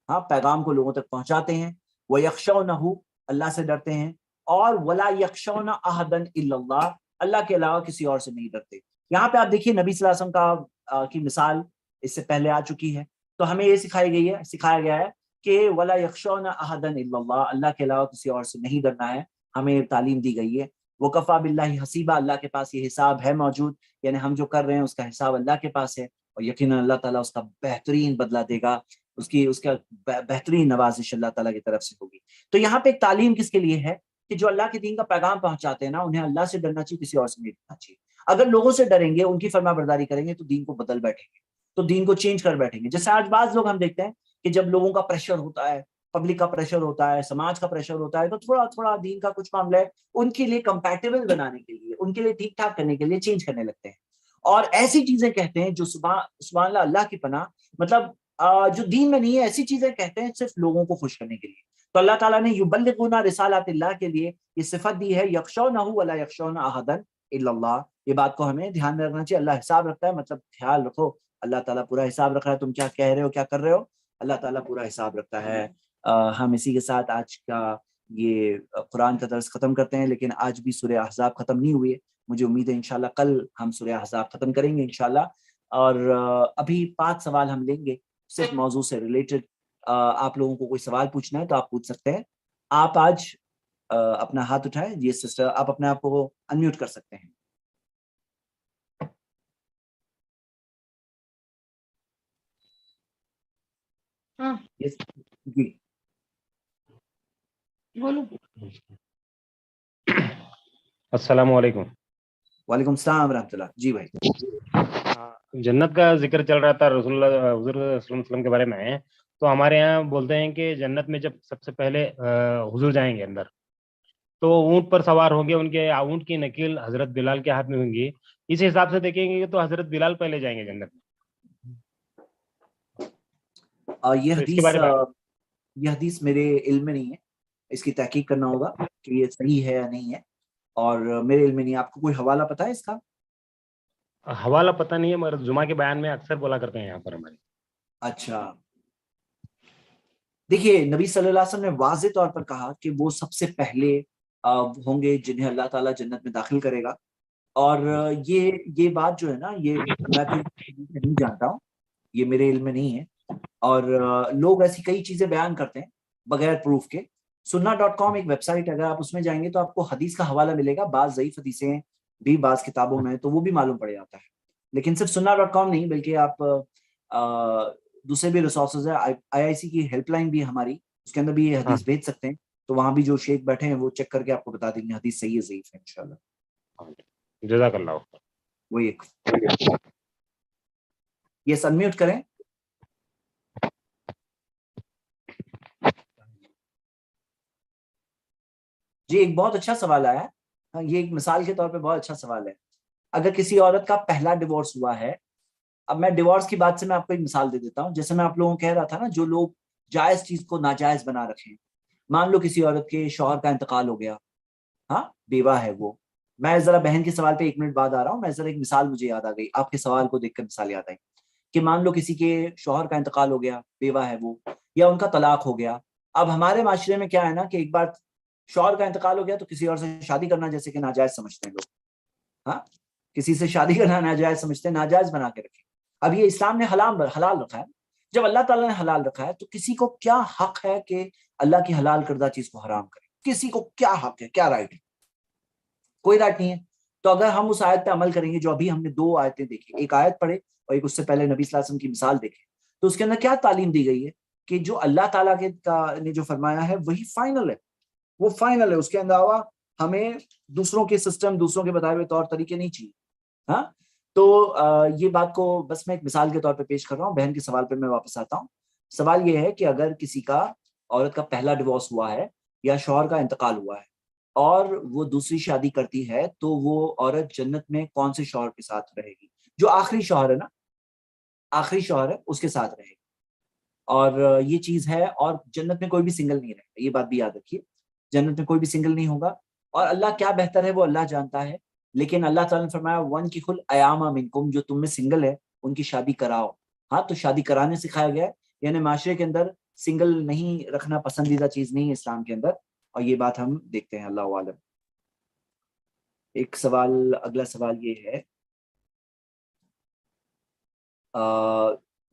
Speaker 1: ہاں پیغام کو لوگوں تک پہنچاتے ہیں. وَيَخْشَوْنَهُ, اللہ سے ڈرتے ہیں. اور وَلَا يَخْشَوْنَ أَحَدًا إِلَّا اللَّهِ, اللہ کے علاوہ کسی اور سے نہیں ڈرتے. یہاں پہ آپ دیکھیے نبی صلی اللہ علیہ وسلم کی مثال اس سے پہلے آ چکی ہے, تو ہمیں یہ سکھایا گیا ہے کہ وَلَا يَخْشَوْنَ أَحَدًا إِلَّا اللَّهِ, اللہ کے علاوہ کسی اور سے نہیں ڈرنا ہے. ہمیں تعلیم دی گئی ہے. وَكَفَى بِاللَّهِ حَسِيبًا, اللہ کے پاس یہ حساب ہے موجود, یعنی ہم جو کر رہے ہیں اس کا حساب اللہ کے پاس ہے, اور یقیناً اللہ تعالیٰ اس کا بہترین بدلہ دے گا, اس کا بہترین نوازش اللہ تعالیٰ کی طرف سے ہوگی. تو یہاں پہ ایک تعلیم کس کے لیے ہے کہ جو اللہ کے دین کا پیغام پہنچاتے ہیں نا, انہیں اللہ سے ڈرنا چاہیے, کسی اور سے نہیں ڈرنا چاہیے. اگر لوگوں سے ڈریں گے, ان کی فرما برداری کریں گے, تو دین کو بدل بیٹھیں گے, تو دین کو چینج کر بیٹھیں گے. جیسے آج بعض لوگ ہم دیکھتے ہیں کہ جب لوگوں کا پریشر ہوتا ہے, پبلک کا پریشر ہوتا ہے, سماج کا پریشر ہوتا ہے, تو تھوڑا تھوڑا دین کا کچھ معاملہ ہے ان کے لیے کمپیٹیبل بنانے کے لیے, ان کے لیے ٹھیک ٹھاک کرنے کے لیے چینج کرنے لگتے ہیں, اور ایسی چیزیں کہتے ہیں جو سبحان اللہ, اللہ کی پناہ, مطلب جو دین میں نہیں ہے, ایسی چیزیں کہتے ہیں صرف لوگوں کو خوش کرنے کے لیے. تو اللہ تعالیٰ نے یبلغون رسالات اللہ کے لیے یہ صفت دی ہے, یخشونہ ولا یخشون احدا الا اللہ. یہ بات کو ہمیں دھیان میں رکھنا چاہیے. اللہ حساب رکھتا ہے, مطلب خیال رکھو اللہ تعالیٰ پورا حساب رکھ رہا ہے, تم کیا کہہ رہے ہو, کیا کر رہے ہو, اللہ تعالیٰ پورا حساب رکھتا ہے. ہم اسی کے ساتھ آج کا یہ قرآن کا درس ختم کرتے ہیں, لیکن آج بھی سورہ احزاب ختم نہیں ہوئی ہے. مجھے امید ہے انشاءاللہ کل ہم سورہ احزاب ختم کریں گے انشاءاللہ. اور ابھی 5 سوال ہم لیں گے صرف موضوع سے ریلیٹڈ. آپ لوگوں کو کوئی سوال پوچھنا ہے تو آپ پوچھ سکتے ہیں. آپ آج اپنا ہاتھ اٹھائیں. یہ سسٹر آپ اپنے آپ کو انمیوٹ کر سکتے ہیں. جی
Speaker 2: بولو. السلام علیکم.
Speaker 1: وعلیکم السلام ورحمۃ اللہ. جی بھائی,
Speaker 2: جنت کا ذکر چل رہا تھا رسول اللہ حضور صلی اللہ علیہ وسلم کے بارے میں, تو ہمارے یہاں بولتے ہیں کہ جنت میں جب سب سے پہلے حضور جائیں گے اندر, تو اونٹ پر سوار ہوں گے, ان کے اونٹ کی نکیل حضرت بلال کے ہاتھ میں ہوں گی. اس حساب سے دیکھیں گے تو حضرت بلال پہلے جائیں گے جنت میں.
Speaker 1: یہ حدیث میرے علم میں نہیں ہے, اس کی تحقیق کرنا ہوگا کہ یہ صحیح ہے یا نہیں ہے, اور میرے علم میں نہیں. آپ کو کوئی حوالہ پتہ ہے اس کا؟
Speaker 2: حوالہ پتہ نہیں ہے, مگر جمعہ کے بیان میں اکثر بولا کرتے ہیں یہاں پر ہمارے.
Speaker 1: اچھا, دیکھیے نبی صلی اللہ علیہ وسلم نے واضح طور پر کہا کہ وہ سب سے پہلے ہوں گے جنہیں اللہ تعالیٰ جنت میں داخل کرے گا. اور یہ بات جو ہے نا, یہ میں تو نہیں جانتا ہوں, یہ میرے علم میں نہیں ہے. اور لوگ ایسی کئی چیزیں بیان کرتے ہیں بغیر پروف کے. سننا.com ایک ویب سائٹ, اگر آپ اس میں جائیں گے تو آپ کو حدیث کا حوالہ ملے گا. بعض ضعیف حدیثیں بھی بعض کتابوں میں, تو وہ بھی معلوم پڑ جاتا ہے. لیکن صرف سننا.com نہیں, بلکہ آپ دوسرے بھی ریسورسز ہیں. IIC کی ہیلپ لائن بھی ہماری, اس کے اندر بھی یہ حدیث بھیج سکتے ہیں. تو وہاں بھی جو شیخ بیٹھے ہیں وہ چیک کر کے آپ کو بتا دیں گے حدیث صحیح ہے ضعیف ہے انشاءاللہ.
Speaker 2: جزاک اللہ.
Speaker 1: وہی ایک یہ انمیوٹ کریں. جی, ایک بہت اچھا سوال آیا ہے. یہ ایک مثال کے طور پہ بہت اچھا سوال ہے. اگر کسی عورت کا پہلا ڈیورس ہوا ہے, اب میں ڈیورس کی بات سے میں آپ کو ایک مثال دے دیتا ہوں. جیسے میں آپ لوگوں کو کہہ رہا تھا نا, جو لوگ جائز چیز کو ناجائز بنا رکھیں. مان لو کسی عورت کے شوہر کا انتقال ہو گیا, ہاں بیوہ ہے وہ. میں ذرا بہن کے سوال پہ 1 منٹ بعد آ رہا ہوں. میں ذرا ایک مثال مجھے یاد آ گئی, آپ کے سوال کو دیکھ کر مثال یاد آئی کہ مان لو کسی کے شوہر کا انتقال ہو گیا, بیوہ ہے وہ, یا ان کا طلاق ہو گیا. اب ہمارے معاشرے میں کیا ہے نا کہ ایک بار شوہر کا انتقال ہو گیا تو کسی اور سے شادی کرنا جیسے کہ ناجائز سمجھتے ہیں لوگ. ہاں, کسی سے شادی کرنا ناجائز سمجھتے ہیں، ناجائز بنا کے رکھیں. اب یہ اسلام نے حلال رکھا ہے. جب اللہ تعالیٰ نے حلال رکھا ہے تو کسی کو کیا حق ہے کہ اللہ کی حلال کردہ چیز کو حرام کرے؟ کسی کو کیا حق ہے، کیا رائٹ ہے؟ کوئی رائٹ نہیں ہے. تو اگر ہم اس آیت پہ عمل کریں گے، جو ابھی ہم نے 2 آیتیں دیکھی، ایک آیت پڑھے اور ایک اس سے پہلے نبی صلی اللہ علیہ وسلم کی مثال دیکھے، تو اس کے اندر کیا تعلیم دی گئی ہے کہ جو اللہ تعالیٰ نے جو فرمایا ہے وہی فائنل ہے، وہ فائنل ہے. اس کے علاوہ ہمیں دوسروں کے سسٹم، دوسروں کے بتائے ہوئے طور طریقے نہیں چاہیے. ہاں، تو یہ بات کو بس میں ایک مثال کے طور پہ پیش کر رہا ہوں. بہن کے سوال پہ میں واپس آتا ہوں. سوال یہ ہے کہ اگر کسی کا، عورت کا پہلا ڈیورس ہوا ہے یا شوہر کا انتقال ہوا ہے اور وہ دوسری شادی کرتی ہے، تو وہ عورت جنت میں کون سے شوہر کے ساتھ رہے گی؟ جو آخری شوہر ہے نا، آخری شوہر ہے اس کے ساتھ رہے گی. اور یہ چیز ہے. اور جنت میں کوئی بھی سنگل نہیں رہے گا، یہ بات بھی یاد رکھیے. جنت میں کوئی بھی سنگل نہیں ہوگا. اور اللہ کیا بہتر ہے وہ اللہ جانتا ہے. لیکن اللہ تعالیٰ نے فرمایا وَانْكِحُوا الْأَيَامَ مِنْكُمْ، جو تم میں سنگل ہے ان کی شادی کراؤ. ہاں، تو شادی کرانے سکھایا گیا ہے. یعنی معاشرے کے اندر سنگل نہیں رکھنا پسندیدہ چیز نہیں ہے اسلام کے اندر. اور یہ بات ہم دیکھتے ہیں. اللہ عالم. ایک سوال، اگلا سوال یہ ہے،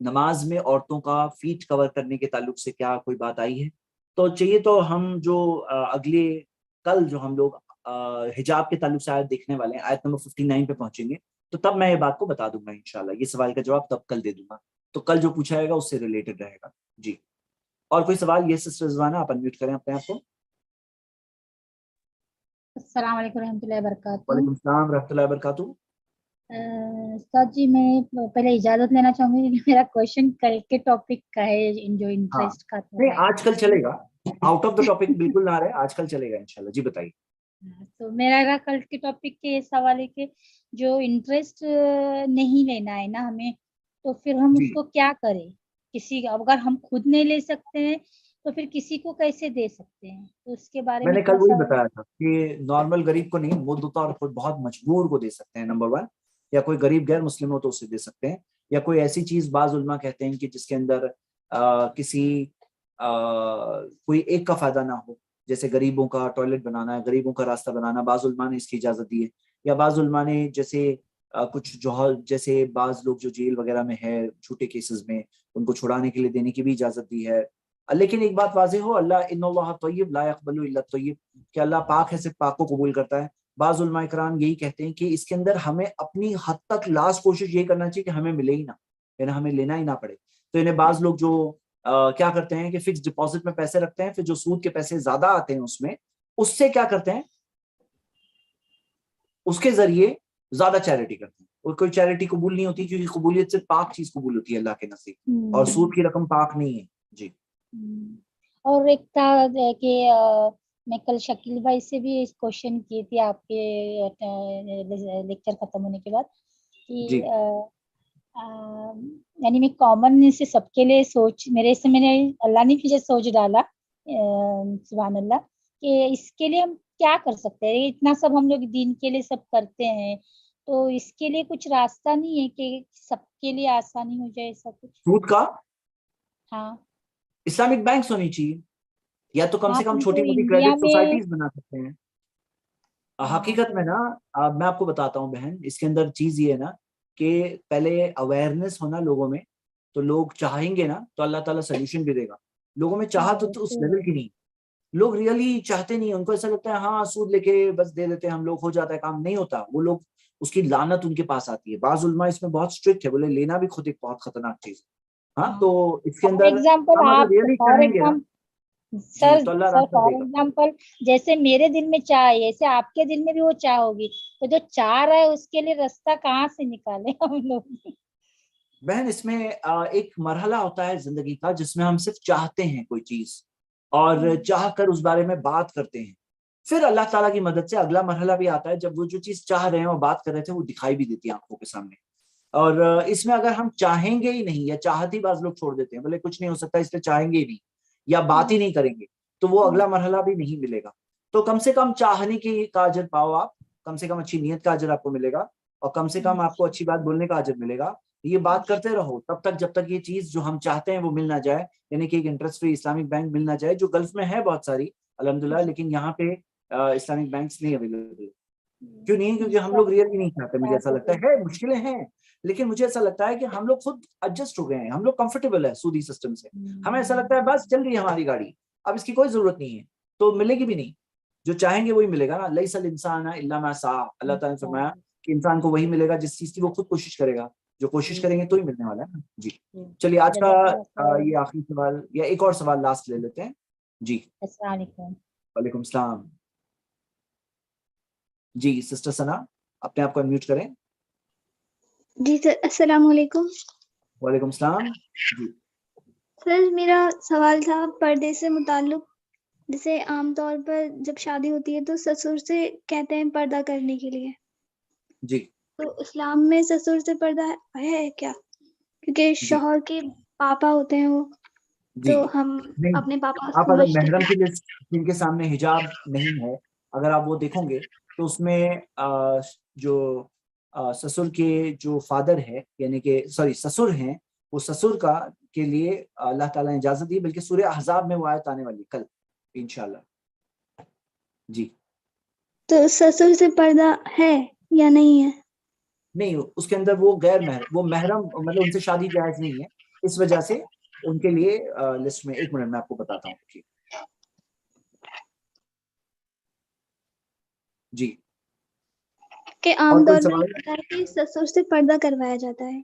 Speaker 1: نماز میں عورتوں کا فیٹ کور کرنے کے تعلق سے کیا کوئی بات آئی ہے؟ تو چاہیے تو ہم جو اگلے کل جو ہم لوگ حجاب کے تعلق سے آیت دیکھنے والے ہیں، آیت نمبر 59 پہ پہنچیں گے، تو تب میں یہ بات کو بتا دوں گا انشاءاللہ. یہ سوال کا جواب تب کل دے دوں گا. تو کل جو پوچھا جائے گا اس سے ریلیٹڈ رہے گا. جی، اور کوئی سوال؟ یہ سسٹر رضوانہ، آپ انمیوٹ کریں اپنے آپ کو.
Speaker 3: السلام علیکم رحمۃ اللہ وبرکاتہ.
Speaker 1: وعلیکم السلام رحمۃ اللہ وبرکاتہ.
Speaker 3: استاد جی، میں پہلے اجازت لینا چاہوں گی کہ میرا کوشچن کل کے ٹاپک کا ہے، جو انٹرسٹ کا
Speaker 1: نہیں، آج کل چلے گا. آؤٹ آف دا ٹاپک بالکل نہ رہے، آج کل چلے گا انشاءاللہ. جی بتائیے.
Speaker 3: تو میرا کل کے ٹاپک کے یہ سوال ہے کہ جو انٹرسٹ نہیں لینا ہے نا ہمیں، تو پھر ہم اس کو کیا کریں؟ کسی اگر ہم خود نہیں لے سکتے ہیں تو پھر کسی کو کیسے دے سکتے ہیں؟ تو اس کے بارے
Speaker 1: میں
Speaker 3: میں
Speaker 1: نے کل وہی بتایا تھا کہ نارمل غریب کو نہیں، مدعو اور خود بہت مجبور کو دے سکتے ہیں، نمبر 1. یا کوئی غریب غیر مسلم ہو تو اسے دے سکتے ہیں. یا کوئی ایسی چیز، بعض علماء کہتے ہیں کہ جس کے اندر کسی کوئی ایک کا فائدہ نہ ہو، جیسے غریبوں کا ٹوائلٹ بنانا ہے، غریبوں کا راستہ بنانا، بعض علماء نے اس کی اجازت دی ہے. یا بعض علماء نے جیسے کچھ جیسے بعض لوگ جو جیل وغیرہ میں ہے چھوٹے کیسز میں، ان کو چھڑانے کے لیے دینے کی بھی اجازت دی ہے. لیکن ایک بات واضح ہو، اللہ ان اللہ طیب لا يقبل الا الطیب، کہ اللہ پاک ہے، صرف پاک کو قبول کرتا ہے. بعض علماء کرام یہی کہتے ہیں کہ اس کے اندر ہمیں اپنی حد تک لاسٹ کوشش یہ کرنا چاہیے کہ ہمیں ملے ہی نہ، یعنی ہمیں لینا ہی نہ پڑے. تو انہیں بعض لوگ جو کیا کرتے ہیں کہ فکس ڈپازٹ میں پیسے رکھتے ہیں، پھر جو سود کے پیسے زیادہ آتے ہیں اس میں، اس سے کیا کرتے ہیں، اس کے ذریعے زیادہ چیریٹی کرتے ہیں. اور کوئی چیریٹی قبول نہیں ہوتی، کیونکہ قبولیت صرف پاک چیز قبول ہوتی ہے اللہ کے نزدیک، اور سود کی رقم پاک نہیں ہے. جی.
Speaker 3: اور ایک تھا کہ میں کل شکیل بھائی سے بھی اس کوشچن کی تھی آپ کے لیکچر ختم ہونے کے بعد کہ یعنی میں کامن سے سب کے لیے سوچ، میں نے اللہ نے مجھے سوچ ڈالا، سبحان اللہ، کہ اس کے لیے ہم کیا کر سکتے ہیں؟ اتنا سب ہم لوگ دین کے لیے سب کرتے ہیں، تو اس کے لیے کچھ راستہ نہیں ہے کہ سب کے لیے آسانی ہو جائے ایسا کچھ؟
Speaker 1: سود کا؟
Speaker 3: ہاں،
Speaker 1: اسلامک بینکس ہونی چاہیے، یا تو کم سے کم چھوٹی موٹی
Speaker 3: انڈیا
Speaker 1: کریڈٹ
Speaker 3: میں
Speaker 1: سوسائٹیز بنا سکتے ہیں. حقیقت میں نا، میں آپ کو بتاتا ہوں بہن، اس کے اندر چیز یہ ہے نا کہ پہلے اویئرنیس ہونا لوگوں میں، تو لوگ چاہیں گے نا تو اللہ تعالیٰ سولوشن بھی دے گا. لوگوں میں چاہت تو اس لیول کی نہیں، لوگ ریئلی چاہتے نہیں. ان کو ایسا لگتا ہے ہاں سود لے کے بس دے دیتے ہیں ہم لوگ، ہو جاتا ہے کام. نہیں ہوتا. وہ لوگ اس کی لعنت ان کے پاس آتی ہے. بعض علماء اس میں بہت اسٹرکٹ ہے، بولے لینا بھی خود ایک بہت خطرناک چیز ہے. ہاں، تو اس کے اندر ہم اگر ریئلی چاہیں گے نا،
Speaker 3: سر
Speaker 1: تو اللہ
Speaker 3: سر
Speaker 1: راستہ
Speaker 3: فار
Speaker 1: دے گا.
Speaker 3: ایگزامپل جیسے میرے دل میں چاہ ہے، ایسے آپ کے دل میں بھی وہ چاہ ہوگی، تو جو چاہ رہا ہے اس کے لیے راستہ کہاں سے نکالے ہم لوگ؟
Speaker 1: بہن اس میں ایک مرحلہ ہوتا ہے زندگی کا جس میں ہم صرف چاہتے ہیں کوئی چیز، اور چاہ کر اس بارے میں بات کرتے ہیں. پھر اللہ تعالیٰ کی مدد سے اگلا مرحلہ بھی آتا ہے، جب وہ جو چیز چاہ رہے ہیں اور بات کر رہے تھے وہ دکھائی بھی دیتی ہے آنکھوں کے سامنے. اور اس میں اگر ہم چاہیں گے ہی نہیں، یا چاہت ہی بعض لوگ چھوڑ دیتے ہیں، بولے کچھ نہیں ہو سکتا اس لیے چاہیں گے ہی نہیں، یا بات ہی نہیں کریں گے، تو وہ اگلا مرحلہ بھی نہیں ملے گا. تو کم سے کم چاہنے کی کا اجر پاؤ آپ، کم سے کم اچھی نیت کا اجر آپ کو ملے گا، اور کم سے کم آپ کو اچھی بات بولنے کا اجر ملے گا. یہ بات کرتے رہو تب تک جب تک یہ چیز جو ہم چاہتے ہیں وہ مل نہ جائے. یعنی کہ ایک انٹرسٹ فری اسلامک بینک مل نہ جائے، جو گلف میں ہے بہت ساری الحمدللہ، لیکن یہاں پہ اسلامک بینکس نہیں اویلیبل. کیوں نہیں؟ کیونکہ ہم لوگ ریئلی نہیں چاہتے. مجھے ایسا لگتا ہے مشکلیں ہیں, لیکن مجھے ایسا لگتا ہے کہ ہم لوگ خود ایڈجسٹ ہو گئے ہیں, ہم لوگ کمفرٹیبل ہے سودی سسٹم سے. ہمیں ایسا لگتا ہے بس چل رہی ہے ہماری گاڑی, اب اس کی کوئی ضرورت نہیں ہے, تو ملے گی بھی نہیں. جو چاہیں گے وہی ملے گا نا. لیس الانسان الا ما سعى, اللہ تعالیٰ نے فرمایا کہ انسان کو وہی ملے گا جس چیز کی وہ خود کوشش کرے گا. جو کوشش کریں گے تو ہی ملنے والا ہے. جی چلیے آج کا یہ آخری سوال یا ایک اور سوال لاسٹ لے لیتے ہیں. جی
Speaker 3: السلام علیکم.
Speaker 1: وعلیکم السلام. جی سسٹر ثنا اپنے آپ کو انمیوٹ کریں.
Speaker 4: جی سر السلام علیکم.
Speaker 1: وعلیکم السلام. جی
Speaker 4: سر میرا سوال تھا پردے سے متعلق. جیسے عام طور پر جب شادی ہوتی ہے تو سسر سے کہتے ہیں پردہ کرنے کے لیے.
Speaker 1: جی
Speaker 4: تو اسلام میں سسر سے پردہ ہے کیا؟ کیونکہ شوہر کے پاپا ہوتے ہیں وہ,
Speaker 1: جی
Speaker 4: تو ہم
Speaker 1: نہیں,
Speaker 4: اپنے پاپا
Speaker 1: آپ اگر
Speaker 4: سمجھتے
Speaker 1: محرم
Speaker 4: ہیں.
Speaker 1: کی لسٹ جن کے سامنے حجاب نہیں ہے, اگر آپ وہ دیکھو گے تو اس میں جو سسر کے جو فادر ہے, یعنی کہ سوری سسر ہیں, وہ سسر کا کے لیے اللہ تعالیٰ نے اجازت دی, بلکہ سورہ احزاب میں وہ آیت آنے والی کل انشاءاللہ. جی
Speaker 4: تو سسر سے پردہ ہے یا نہیں ہے؟
Speaker 1: نہیں, اس کے اندر وہ غیر محرم, وہ محرم مطلب ان سے شادی جائز نہیں ہے, اس وجہ سے ان کے لیے لسٹ میں. ایک منٹ میں آپ کو بتاتا ہوں. جی
Speaker 4: کہ عام
Speaker 1: اور کوئی
Speaker 4: طور پر
Speaker 1: سوال؟
Speaker 4: یہ ہوتا ہے کہ سسر سے پردہ کروایا جاتا ہے.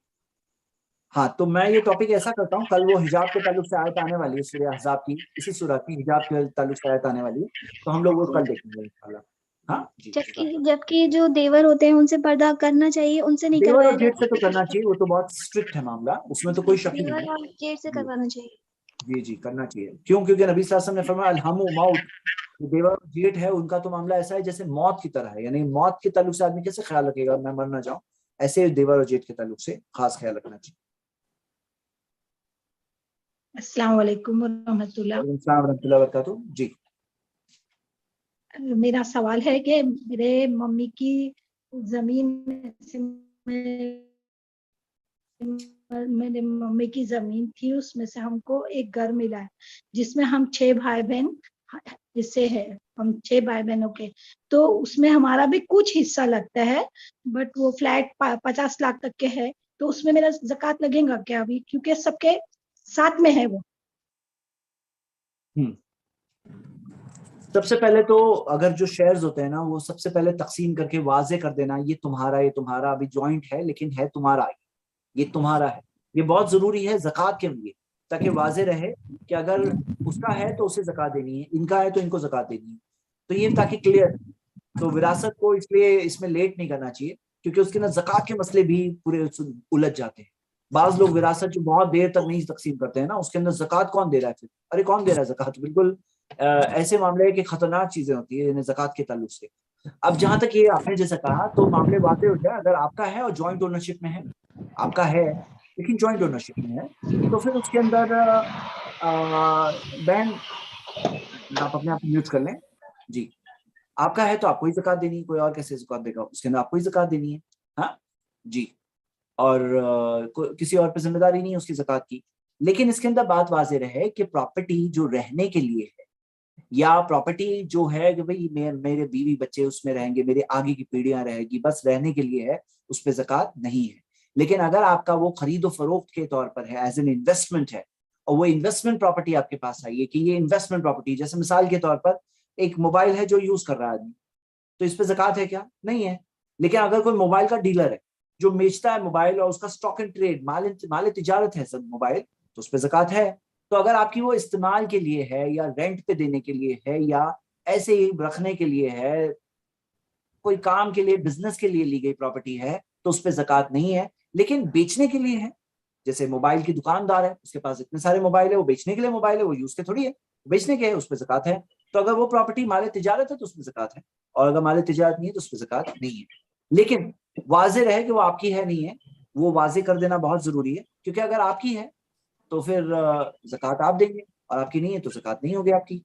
Speaker 1: ہاں تو میں یہ ٹاپک ایسا کرتا ہوں, کل وہ حجاب کے تعلق سے آیت آنے والی ہے سورہ احزاب کی, اسی سورہ کی حجاب کے تعلق سے آیت آنے والی ہے, تو ہم لوگ وہ کل دیکھیں گے انشاءاللہ. ہاں جی
Speaker 4: جبکہ جو دیور ہوتے ہیں ان سے پردہ کرنا چاہیے, ان سے نہیں
Speaker 1: دیور اور
Speaker 4: کروایا
Speaker 1: جیٹ سے تو
Speaker 4: جاتا.
Speaker 1: کرنا چاہیے, وہ تو بہت اسٹرکٹ ہے معاملہ, اس میں تو کوئی شک ہی نہیں
Speaker 4: دیور
Speaker 1: ہے.
Speaker 4: اور جیٹ سے کروانا چاہیے.
Speaker 1: جی جی کرنا چاہیے. کیوں؟ کیونکہ نبی صلی اللہ علیہ وسلم نے فرمایا الہم موت, دیور اور جیٹ ہے ان کا تو معاملہ ایسا ہے جیسے موت کی طرح ہے, یعنی موت کے تعلق سے آدمی کیسے خیال رکھے گا, میں مر نہ جاؤں, ایسے دیور اور جیٹ کے تعلق سے خاص خیال رکھنا چاہیے.
Speaker 5: السلام علیکم ورحمۃ اللہ.
Speaker 1: وعلیکم السلام ورحمۃ اللہ وبرکاتہ. جی
Speaker 5: میرا سوال ہے کہ میرے ممی کی زمین میرے ممی کی زمین تھی, اس میں سے ہم کو ایک گھر ملا ہے جس میں ہم 6 بھائی بہن حصے ہیں, ہم 6 بھائی بہنوں کے, تو اس میں ہمارا بھی کچھ حصہ لگتا ہے, بٹ وہ فلیٹ 50 لاکھ تک کے ہے, تو اس میں میرا زکوٰۃ لگے گا کیا ابھی, کیونکہ سب کے ساتھ میں ہے وہ.
Speaker 1: سب سے پہلے تو اگر جو شیئرز ہوتے ہیں نا, وہ سب سے پہلے تقسیم کر کے واضح کر دینا, یہ تمہارا, یہ تمہارا, ابھی جوائنٹ ہے لیکن ہے تمہارا, یہ تمہارا ہے. یہ بہت ضروری ہے زکوٰۃ کے لیے, تاکہ واضح رہے کہ اگر اس کا ہے تو اسے زکوٰۃ دینی ہے, ان کا ہے تو ان کو زکوٰۃ دینی ہے, تو یہ تاکہ کلیئر. تو وراثت کو اس لیے اس میں لیٹ نہیں کرنا چاہیے, کیونکہ اس کے اندر زکوٰۃ کے مسئلے بھی پورے الجھ جاتے ہیں. بعض لوگ وراثت جو بہت دیر تک نہیں تقسیم کرتے ہیں نا, اس کے اندر زکوٰۃ کون دے رہا ہے, پھر ارے کون دے رہا ہے زکوٰۃ, بالکل ایسے معاملے کہ خطرناک چیزیں ہوتی ہیں زکوٰۃ کے تعلق سے. اب جہاں تک یہ آپ نے جیسا کہا, تو معاملے واضح ہو جائے, اگر آپ کا ہے اور جوائنٹ اونرشپ میں ہے, آپ کا ہے لیکن جوائنٹ اونرشپ میں ہے, تو پھر اس کے اندر بہن آپ اپنے آپ میوٹ کر لیں. جی آپ کا ہے تو آپ کو ہی زکوٰۃ دینی ہے, کوئی اور کیسے زکوٰۃ دے گا, اس کے اندر آپ کو ہی زکوٰۃ دینی ہے. ہاں جی, اور کسی اور پہ ذمہ داری نہیں ہے اس کی زکوٰۃ کی. لیکن اس کے اندر بات واضح رہے کہ پراپرٹی جو رہنے کے لیے ہے, یا پراپرٹی جو ہے کہ بھئی میرے بیوی بچے اس میں رہیں گے, میرے آگے کی پیڑھیاں رہے گی, بس رہنے کے لیے ہے, اس پہ زکوٰۃ نہیں ہے. لیکن اگر آپ کا وہ خرید و فروخت کے طور پر ہے, ایز این انویسٹمنٹ ہے, اور وہ انویسٹمنٹ پراپرٹی آپ کے پاس آئی ہے کہ یہ انویسٹمنٹ پراپرٹی, جیسے مثال کے طور پر ایک موبائل ہے جو یوز کر رہا ہے آدمی, تو اس پہ زکوٰۃ ہے کیا؟ نہیں ہے. لیکن اگر کوئی موبائل کا ڈیلر ہے جو بیچتا ہے موبائل, اور اس کا اسٹاک اینڈ ٹریڈ, مال تجارت ہے سب موبائل, تو اس پہ زکوٰۃ ہے. تو اگر آپ کی وہ استعمال کے لیے ہے, یا رینٹ پہ دینے کے لیے ہے, یا ایسے ہی رکھنے کے لیے ہے, کوئی کام کے لیے, بزنس کے لیے لی گئی پراپرٹی ہے, تو اس پہ زکوٰۃ نہیں ہے. لیکن بیچنے کے لیے ہے, جیسے موبائل کی دکاندار ہے, اس کے پاس اتنے سارے موبائل ہے, وہ بیچنے کے لیے موبائل ہے, وہ یوز کے تھوڑی ہے, بیچنے کے ہے, اس پہ زکوٰۃ ہے. تو اگر وہ پراپرٹی مال تجارت ہے تو اس پہ زکوٰۃ ہے, اور اگر مال تجارت نہیں ہے تو اس پہ زکوٰۃ نہیں ہے. لیکن واضح رہے کہ وہ آپ کی ہے نہیں ہے, وہ واضح کر دینا بہت ضروری ہے, کیونکہ اگر آپ کی ہے تو پھر زکوٰۃ آپ دیں گے, اور آپ کی نہیں ہے تو زکوٰۃ نہیں ہوگی آپ کی.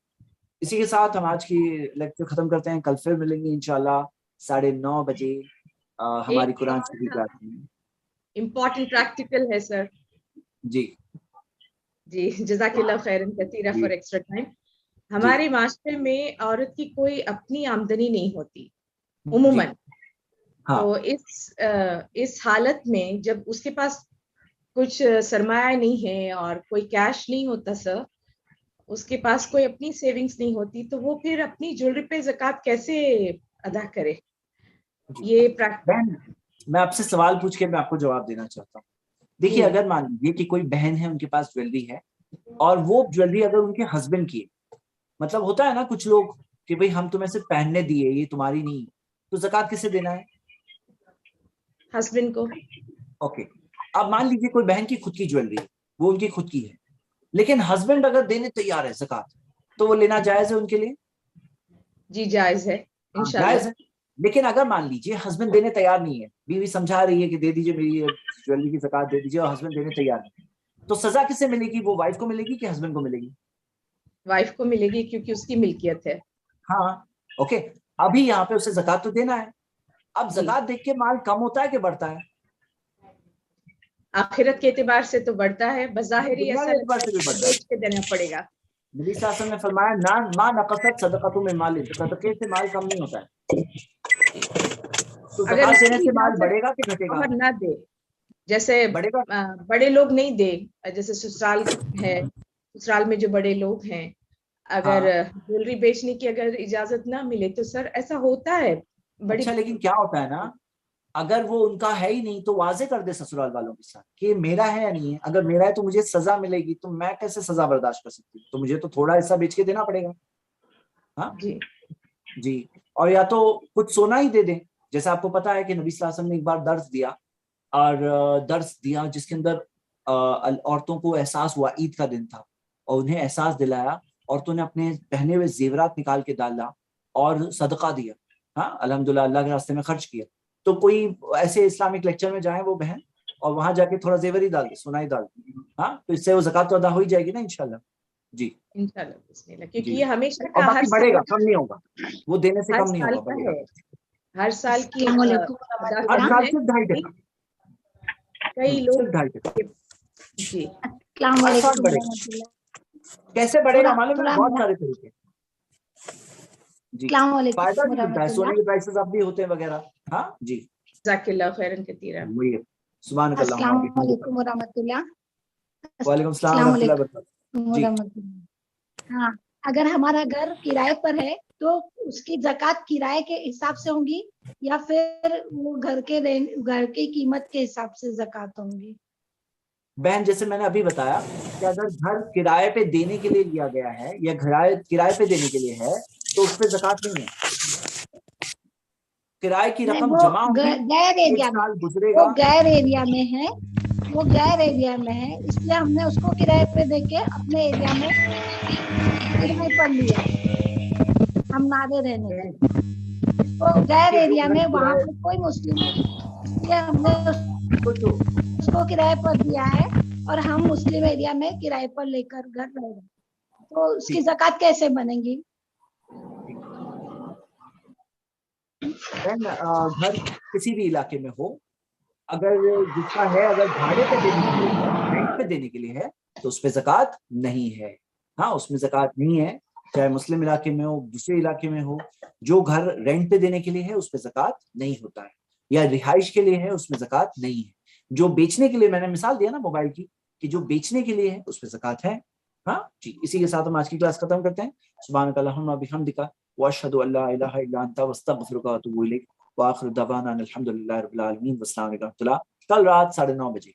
Speaker 1: اسی کے ساتھ ہم آج کی لیکچر ختم کرتے ہیں. کل پھر ملیں گے انشاءاللہ 9:30 بجے ہماری قرآن شریف کلاس میں.
Speaker 6: امپورٹنٹ پریکٹیکل ہے سر.
Speaker 1: جی
Speaker 6: جی جزاک اللہ خیرن کثیرا فار ایکسٹرا ٹائم. ہمارے معاشرے میں عورت کی کوئی اپنی آمدنی نہیں ہوتی, عموماً.
Speaker 1: ہاں
Speaker 6: تو اس حالت میں جب اس کے پاس کچھ سرمایہ نہیں ہے اور کوئی کیش نہیں ہوتا سر, اس کے پاس کوئی اپنی سیونگز نہیں ہوتی, تو وہ پھر اپنی جویلری پہ زکوٰۃ کیسے ادا کرے؟ یہ
Speaker 1: بہن میں آپ سے سوال پوچھ کے میں آپ کو جواب دینا چاہتا ہوں. دیکھیے اگر مان لیجیے کہ کوئی بہن ہے, ان کے پاس جویلری ہے, اور وہ جویلری اگر ان کے ہسبینڈ کی ہے, مطلب ہوتا ہے نا کچھ لوگ کہ بھئی ہم تمہیں صرف پہننے دیے, یہ تمہاری نہیں, تو زکوٰۃ کسے دینا ہے؟
Speaker 6: ہسبینڈ کو.
Speaker 1: اوکے, اب مان لیجیے کوئی بہن کی خود کی جویلری ہے, وہ ان کی خود کی ہے, لیکن ہسبینڈ اگر دینے تیار ہے زکوٰۃ, تو وہ لینا جائز ہے ان کے لیے؟
Speaker 6: جی جائز ہے انشاءاللہ.
Speaker 1: جائز ہے. لیکن اگر مان لیجیے ہسبینڈ دینے تیار نہیں ہے, بیوی سمجھا رہی ہے کہ دے دیجیے میری جویلری کی زکوٰۃ دے دیجیے, اور ہسبینڈ دینے تیار نہیں, تو سزا کس سے ملے گی؟ وہ وائف کو ملے گی کہ ہسبینڈ کو ملے گی؟
Speaker 6: وائف کو ملے گی, کیونکہ اس کی ملکیت ہے.
Speaker 1: ہاں اوکے. ابھی یہاں پہ اسے زکوٰۃ تو دینا ہے. اب زکوٰۃ دیکھ کے مال کم ہوتا ہے کہ بڑھتا ہے؟
Speaker 6: آخرت کے اعتبار سے تو بڑھتا ہے, بظاہر ہی
Speaker 1: دنیا
Speaker 6: ایسا
Speaker 1: کے اعتبار
Speaker 6: لگتا
Speaker 1: سے بھی
Speaker 6: ہے
Speaker 1: بڑھتا ہے.
Speaker 6: بیچ کے دینا پڑے گا.
Speaker 1: نبی صلی اللہ علیہ وسلم نے فرمایا ما نقصت صدقۃ من مال, صدقے سے مال کم نہیں ہوتا ہے. تو
Speaker 6: اگر
Speaker 1: زکوٰۃ
Speaker 6: اس
Speaker 1: دینے
Speaker 6: کی
Speaker 1: سے مال
Speaker 6: اجازت
Speaker 1: بڑھے گا کہ گھٹے گا؟
Speaker 6: شوہر نہ دے, جیسے
Speaker 1: بڑھے گا.
Speaker 6: بڑے لوگ نہیں دے, جیسے سسرال ہے, سسرال میں جو بڑے لوگ ہیں, اگر جویلری بیچنے کی اگر اجازت نہ ملے تو سر ایسا ہوتا ہے. بڑی
Speaker 1: اچھا لیکن کیا ہوتا ہے نا, اگر وہ ان کا ہے ہی نہیں تو واضح کر دے سسرال والوں کے ساتھ کہ میرا ہے یا نہیں ہے. اگر میرا ہے تو مجھے سزا ملے گی, تو میں کیسے سزا برداشت کر سکتی ہوں؟ تو مجھے تو تھوڑا حصہ بیچ کے دینا پڑے گا. ہاں
Speaker 6: جی
Speaker 1: جی. اور یا تو کچھ سونا ہی دے دیں. جیسا آپ کو پتا ہے کہ نبی صلی اللہ علیہ وسلم نے ایک بار درس دیا جس کے اندر عورتوں کو احساس ہوا, عید کا دن تھا, اور انہیں احساس دلایا, عورتوں نے اپنے پہنے ہوئے زیورات نکال کے ڈالا اور صدقہ دیا. ہاں الحمدللہ, اللہ کے راستے میں خرچ کیا. تو کوئی ایسے اسلامک لیکچر میں جائیں وہ بہن, اور وہاں جا کے تھوڑا زیور ہی ڈال دے, سونا ہی ڈال دے, ہاں تو اس سے وہ زکوٰۃ تو ادا ہو ہی جائے گی نا انشاءاللہ. جی
Speaker 6: انشاءاللہ بسم اللہ, کیونکہ
Speaker 1: جی.
Speaker 6: یہ ہمیشہ
Speaker 1: اور
Speaker 6: کا ہر
Speaker 1: باقی بڑھے گا,
Speaker 6: سال
Speaker 1: کم نہیں ہوگا, وہ دینے سے
Speaker 6: ہر
Speaker 1: کم نہیں
Speaker 6: سال
Speaker 1: ہوگا,
Speaker 6: کا
Speaker 1: بڑھے گا.
Speaker 6: ہے, ہر سال کی
Speaker 5: السلام علیکم
Speaker 6: ادا
Speaker 1: ہر
Speaker 6: کرنا
Speaker 1: سال
Speaker 6: ہے.
Speaker 1: صرف 2.5%.
Speaker 6: کئی لوگ
Speaker 1: صرف 2.5%.
Speaker 6: جی
Speaker 5: السلام
Speaker 1: ہر سال
Speaker 5: علیکم
Speaker 1: بڑھے گا.
Speaker 5: ورحمۃ اللہ.
Speaker 1: کیسے بڑھے گا
Speaker 5: تھوڑا
Speaker 1: معلوم ہے؟
Speaker 5: تھوڑا
Speaker 1: بہت سارے طریقے. جی
Speaker 5: السلام
Speaker 1: فائدہ
Speaker 5: علیکم
Speaker 1: بھی ملتا ہے,
Speaker 5: ورحمۃ
Speaker 1: سونے
Speaker 5: اللہ.
Speaker 1: کے پرائسز اب بھی ہوتے ہیں وغیرہ. ہاں جی
Speaker 6: جزاک اللہ خیرا کثیرا.
Speaker 1: وہی ہے. سبحانک اللہم
Speaker 5: السلام
Speaker 1: وبحمدک.
Speaker 5: علیکم ورحمۃ اللہ.
Speaker 1: وعلیکم السلام
Speaker 5: السلام
Speaker 1: ورحمۃ اللہ
Speaker 5: علیکم
Speaker 1: وبرکاتہ. جی
Speaker 5: ورحمۃ اللہ. ہاں, اگر ہمارا گھر کرائے پر ہے تو اس کی زکوٰۃ کرائے کے حساب سے ہوگی یا پھر وہ گھر کی قیمت کے حساب سے زکوٰۃ ہوگی؟
Speaker 1: بہن جیسے میں نے ابھی بتایا کہ اگر گھر کرائے پہ دینے کے لیے لیا گیا ہے یا کرائے پہ دینے کے لیے ہے تو اس پہ زکوٰۃ نہیں ہے. کرائے کی رقم
Speaker 5: وہ
Speaker 1: جمع ہوگی,
Speaker 5: غیر
Speaker 1: ایک
Speaker 5: ایریا میں,
Speaker 1: سال گزرے
Speaker 5: وہ
Speaker 1: گا.
Speaker 5: غیر ایریا میں ہے, وہ غیر ایریا میں ہے, اس لیے ہم نے اس کو کرائے پہ دے کے اپنے ایریا میں کرائے پر لیا, ہم نادے رہنے تھے. وہ غیر
Speaker 1: کہ جو
Speaker 5: ایریا
Speaker 1: گھر
Speaker 5: میں, وہاں
Speaker 1: کرائے
Speaker 5: پہ کوئی مسلم نہیں, اس لیے ہم نے اس کو کرائے پر دیا ہے, اور ہم مسلم ایریا میں کرائے پر لے کر گھر رہ رہے ہیں, تو اس کی زکوٰۃ کیسے بنے گی؟
Speaker 1: گھر کسی بھی علاقے میں ہو, اگر جس کا ہے اگر بھاڑے پہ دینے کے لیے ہے, رینٹ پہ دینے کے لیے ہے, تو اس پہ زکوٰۃ نہیں ہے. ہاں اس میں زکوٰۃ نہیں ہے, چاہے مسلم علاقے میں ہو, دوسرے علاقے میں ہو. جو گھر رینٹ پہ دینے کے لیے ہے اس پہ زکوٰۃ نہیں ہوتا ہے, یا رہائش کے لیے ہے اس میں زکوٰۃ نہیں ہے. جو بیچنے کے لیے, میں نے مثال دیا نا موبائل کی, کہ جو بیچنے کے لیے ہے اس پہ زکوٰۃ ہے. ہاں جی. اسی کے ساتھ ہم آج کی کلاس ختم کرتے ہیں. سبحانک اللہم وبحمدک واشہد ان لا الہ الا انت واستغفرک واتوب الیک. وآخر دعوانا الحمد للہ رب العالمین. والسلام علیکم. کل رات 9:30 بجے